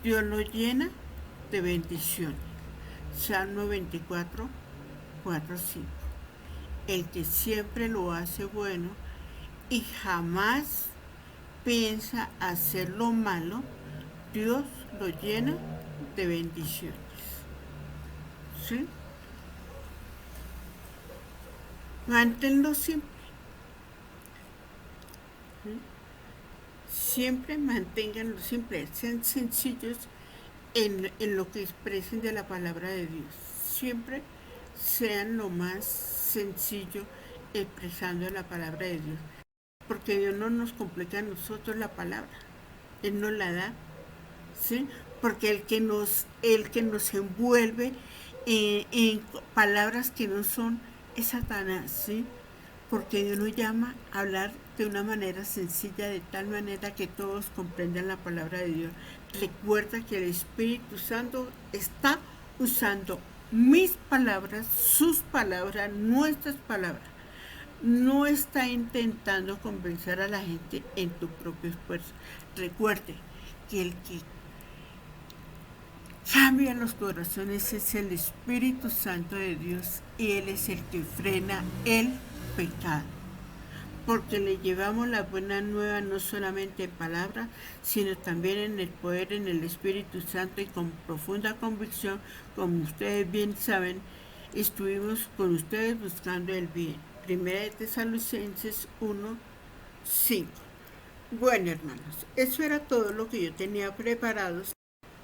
S1: Dios lo llena de bendiciones. Salmo 24, 4, 5. El que siempre lo hace bueno y jamás piensa hacer lo malo, Dios lo llena de bendiciones. ¿Sí? Manténlo simple. ¿Sí? Siempre manténganlo simple. Sean sencillos en lo que expresen de la palabra de Dios. Siempre sean lo más sencillo expresando la palabra de Dios. Porque Dios no nos complica a nosotros la palabra. Él nos la da. ¿Sí? Porque el que nos envuelve en palabras que no son es Satanás, ¿sí? Porque Dios nos llama a hablar de una manera sencilla, de tal manera que todos comprendan la palabra de Dios. Recuerda que el Espíritu Santo está usando mis palabras, sus palabras, nuestras palabras. No está intentando convencer a la gente en tu propio esfuerzo. Recuerde que el que cambia los corazones es el Espíritu Santo de Dios y Él es el que frena el pecado. Porque le llevamos la buena nueva no solamente en palabra, sino también en el poder, en el Espíritu Santo y con profunda convicción, como ustedes bien saben, estuvimos con ustedes buscando el bien. Primera de Tesalonicenses 1:5. Bueno, hermanos, eso era todo lo que yo tenía preparado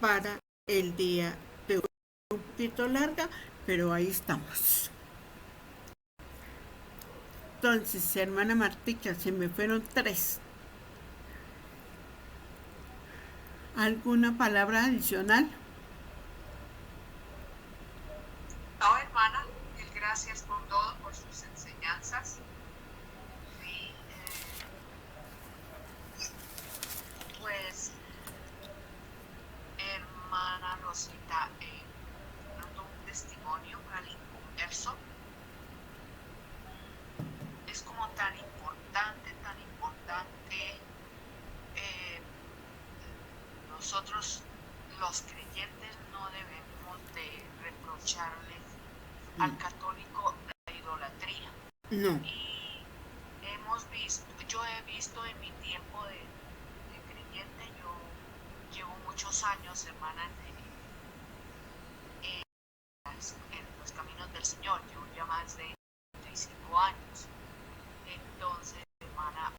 S1: para el día de hoy. Un poquito larga, pero ahí estamos. Entonces, hermana Martica, se me fueron 3. ¿Alguna palabra adicional?
S5: No, hermana, mil gracias por todo, por sus enseñanzas. Sí, pues, hermana Rosita, dando un testimonio al inconverso, es como tan importante, nosotros los creyentes no debemos de reprocharle al católico la idolatría.
S1: No.
S5: Y yo he visto en mi tiempo de creyente, yo llevo muchos años, hermana, en los caminos del Señor, llevo ya más de 35 años. Entonces, hermana,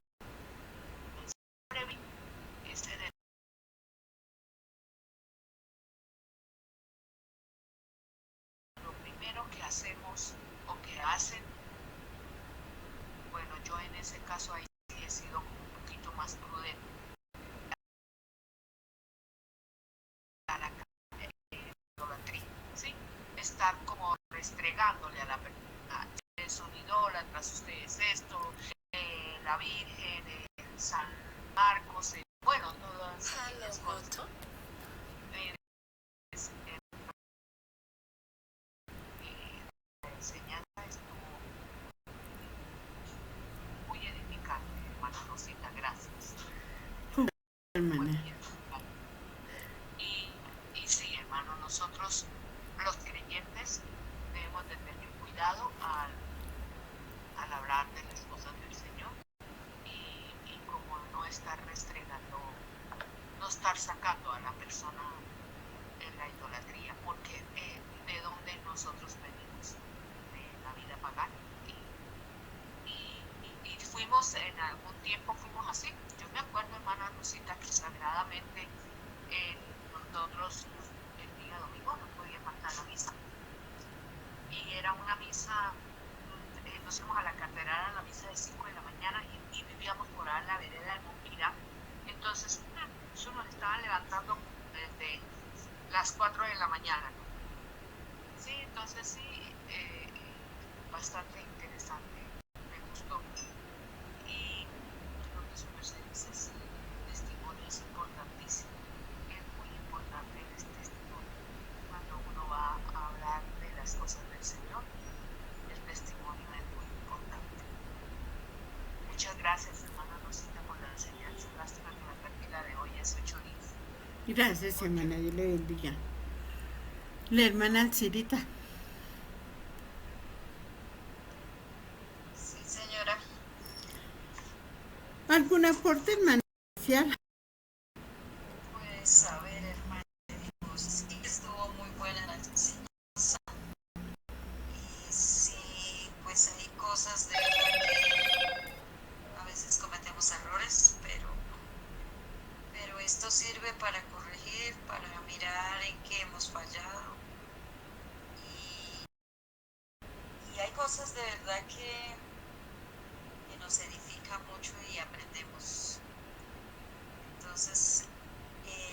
S5: siempre vi lo primero que hacemos o que hacen, bueno, yo en ese caso ahí sí he sido un poquito más prudente. ¿Sí? Estar como restregándole a la persona, son idólatras, ustedes esto, la Virgen, San Marcos, bueno, todas las cosas. La enseñanza estuvo muy edificante, hermana Rosita, gracias.
S1: Hermana.
S5: Y sí, hermano, nosotros los creyentes debemos de tener cuidado al hablar de las cosas del Señor y como no estar restregando, no estar sacando a la persona en la idolatría, porque de donde nosotros venimos, de la vida pagana. Y fuimos, en algún tiempo fuimos así. Yo me acuerdo, hermana Rosita, que sagradamente nosotros el día domingo no podíamos faltar la misa. Y era una misa, nos íbamos a la catedral a la misa de 5 de la mañana y vivíamos por ahí en la vereda de Monquira. Entonces, eso nos estaban levantando desde las 4 de la mañana. Sí, entonces sí, bastante interesante, me gustó. Y lo que siempre se dice es, el testimonio es importantísimo, es muy importante el testimonio. Cuando uno va a hablar de las cosas del Señor, el testimonio es muy importante. Muchas gracias, hermana Rosita, por la enseñanza. Lástima que la práctica de hoy es 8 días.
S1: Gracias, hermana, Dios le bendiga. La hermana Alcirita.
S6: Sí, señora.
S1: ¿Algún aporte, hermana?
S6: Pues a ver, hermana.
S5: cosas de verdad que nos edifica mucho y aprendemos. Entonces,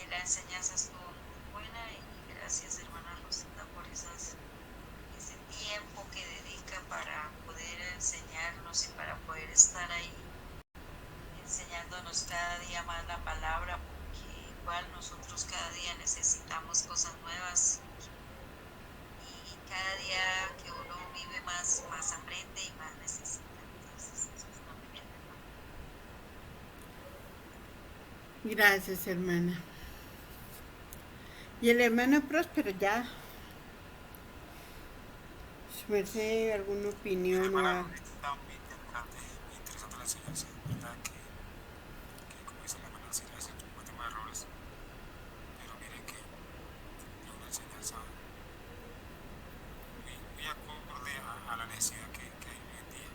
S5: la enseñanza estuvo muy buena y gracias, hermana Rosita, por ese tiempo que dedica para poder enseñarnos y para poder estar ahí enseñándonos cada día más la palabra, porque igual nosotros cada día necesitamos cosas nuevas y cada día que uno vive más aprende y más necesita. Entonces, eso está muy bien, hermano.
S1: Gracias, hermana. Y el hermano Próspero ya. ¿Su merced alguna opinión o
S3: Hermana,
S1: algo?
S3: está muy interesante la enseñanza, ¿verdad? Que como dice la hermana Silvia, se cometen errores, pero mire que es una enseñanza muy acorde a la necesidad que hay hoy en día.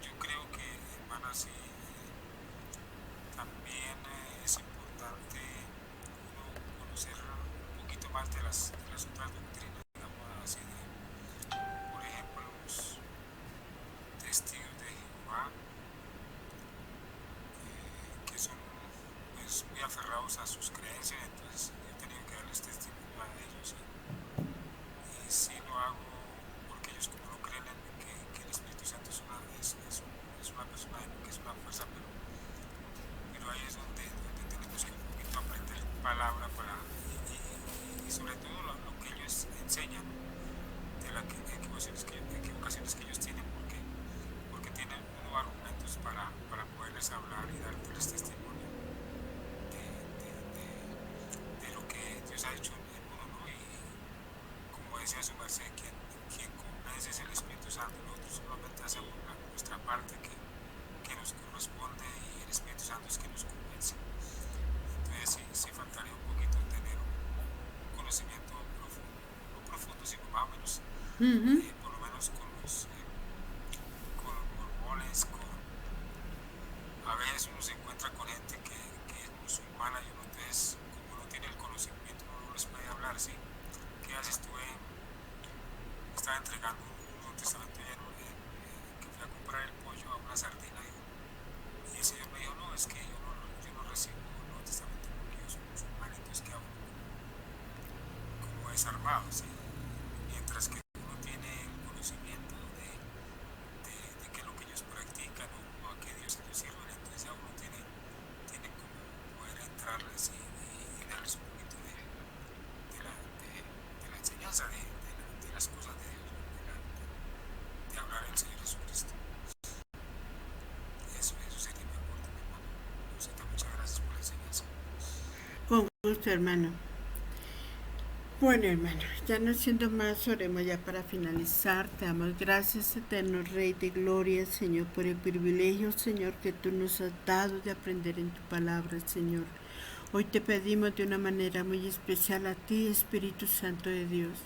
S3: Yo creo que, hermana, sí, también es importante uno conocer un poquito más de las otras doctrinas, digamos así, por ejemplo, los testigos de Jehová, que son pues muy aferrados a sus creencias. Entonces yo he tenido que darles testimonio a ellos y sí lo hago porque ellos, como no creen en que el Espíritu Santo es una persona, que es una fuerza, pero ahí es donde tenemos que un poquito aprender palabra y sobre todo lo que ellos enseñan, de las equivocaciones que ellos tienen, porque tienen unos argumentos para poderles hablar y darles testimonio de lo que Dios ha hecho en uno, ¿no? Y como decía su merced, quien convence es el Espíritu Santo. Nosotros solamente hacemos nuestra parte que nos corresponde, y el Espíritu Santo es que nos convence. Entonces sí faltaría un poquito tener un conocimiento profundo, no profundo, sino más o menos, por lo menos con los mormones, a veces uno se encuentra con gente que es musulmana, y uno, entonces, como no tiene el conocimiento, uno no les puede hablar, ¿sí? ¿Qué haces? Estaba entregando un testamento lleno, que fui a comprar el pollo a una sardina, y el señor me dijo, no, es que yo no recibo el Nuevo Testamento porque yo soy musulmán. Entonces queda uno como desarmado, ¿sí? Mientras que uno tiene el conocimiento de que lo que ellos practican o a qué Dios ellos sirven, entonces ya uno tiene como poder entrarles y darles un poquito de la enseñanza de las cosas de Dios, de hablar del Señor Jesucristo. Eso sería mi aporte, mi hermano. Rosita, muchas gracias por la enseñanza.
S1: Con gusto, hermano. Bueno, hermano, ya no siendo más, oremos ya para finalizar. Te damos gracias, eterno Rey de Gloria, Señor, por el privilegio, Señor, que tú nos has dado de aprender en tu palabra, Señor. Hoy te pedimos de una manera muy especial a ti, Espíritu Santo de Dios.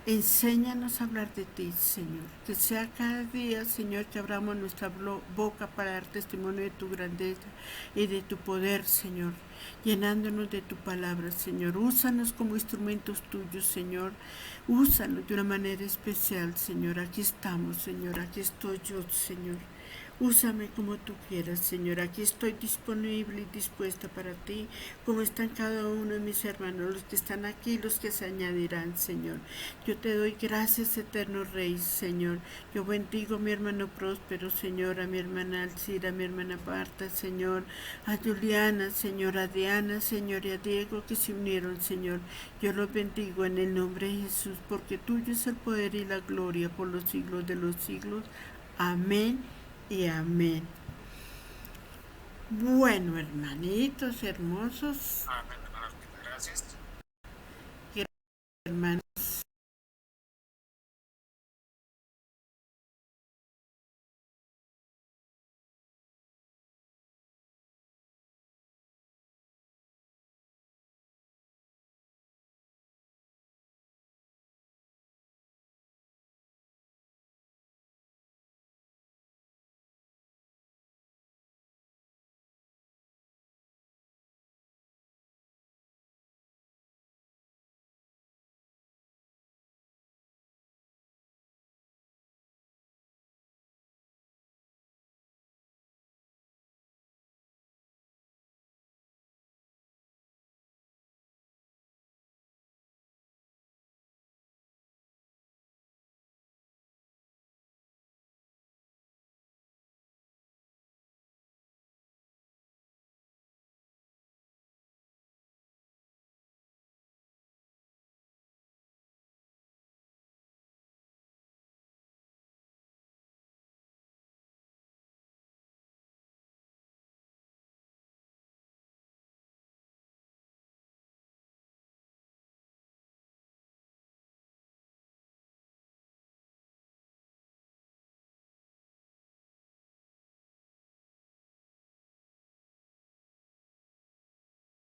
S1: Enséñanos a hablar de ti, Señor. Que sea cada día, Señor, que abramos nuestra boca para dar testimonio de tu grandeza y de tu poder, Señor. Llenándonos de tu palabra, Señor. Úsanos como instrumentos tuyos, Señor. Úsanos de una manera especial, Señor. Aquí estamos, Señor. Aquí estoy yo, Señor. Úsame como tú quieras, Señor. Aquí estoy disponible y dispuesta para ti, como están cada uno de mis hermanos, los que están aquí, los que se añadirán, Señor. Yo te doy gracias, eterno Rey, Señor. Yo bendigo a mi hermano Próspero, Señor, a mi hermana Alcira, a mi hermana Marta, Señor, a Juliana, Señor, a Diana, Señor, y a Diego, que se unieron, Señor. Yo los bendigo en el nombre de Jesús, porque tuyo es el poder y la gloria por los siglos de los siglos. Amén y amén. Bueno, hermanitos hermosos,
S3: Amén, hermana Rosita, gracias.
S1: hermanos,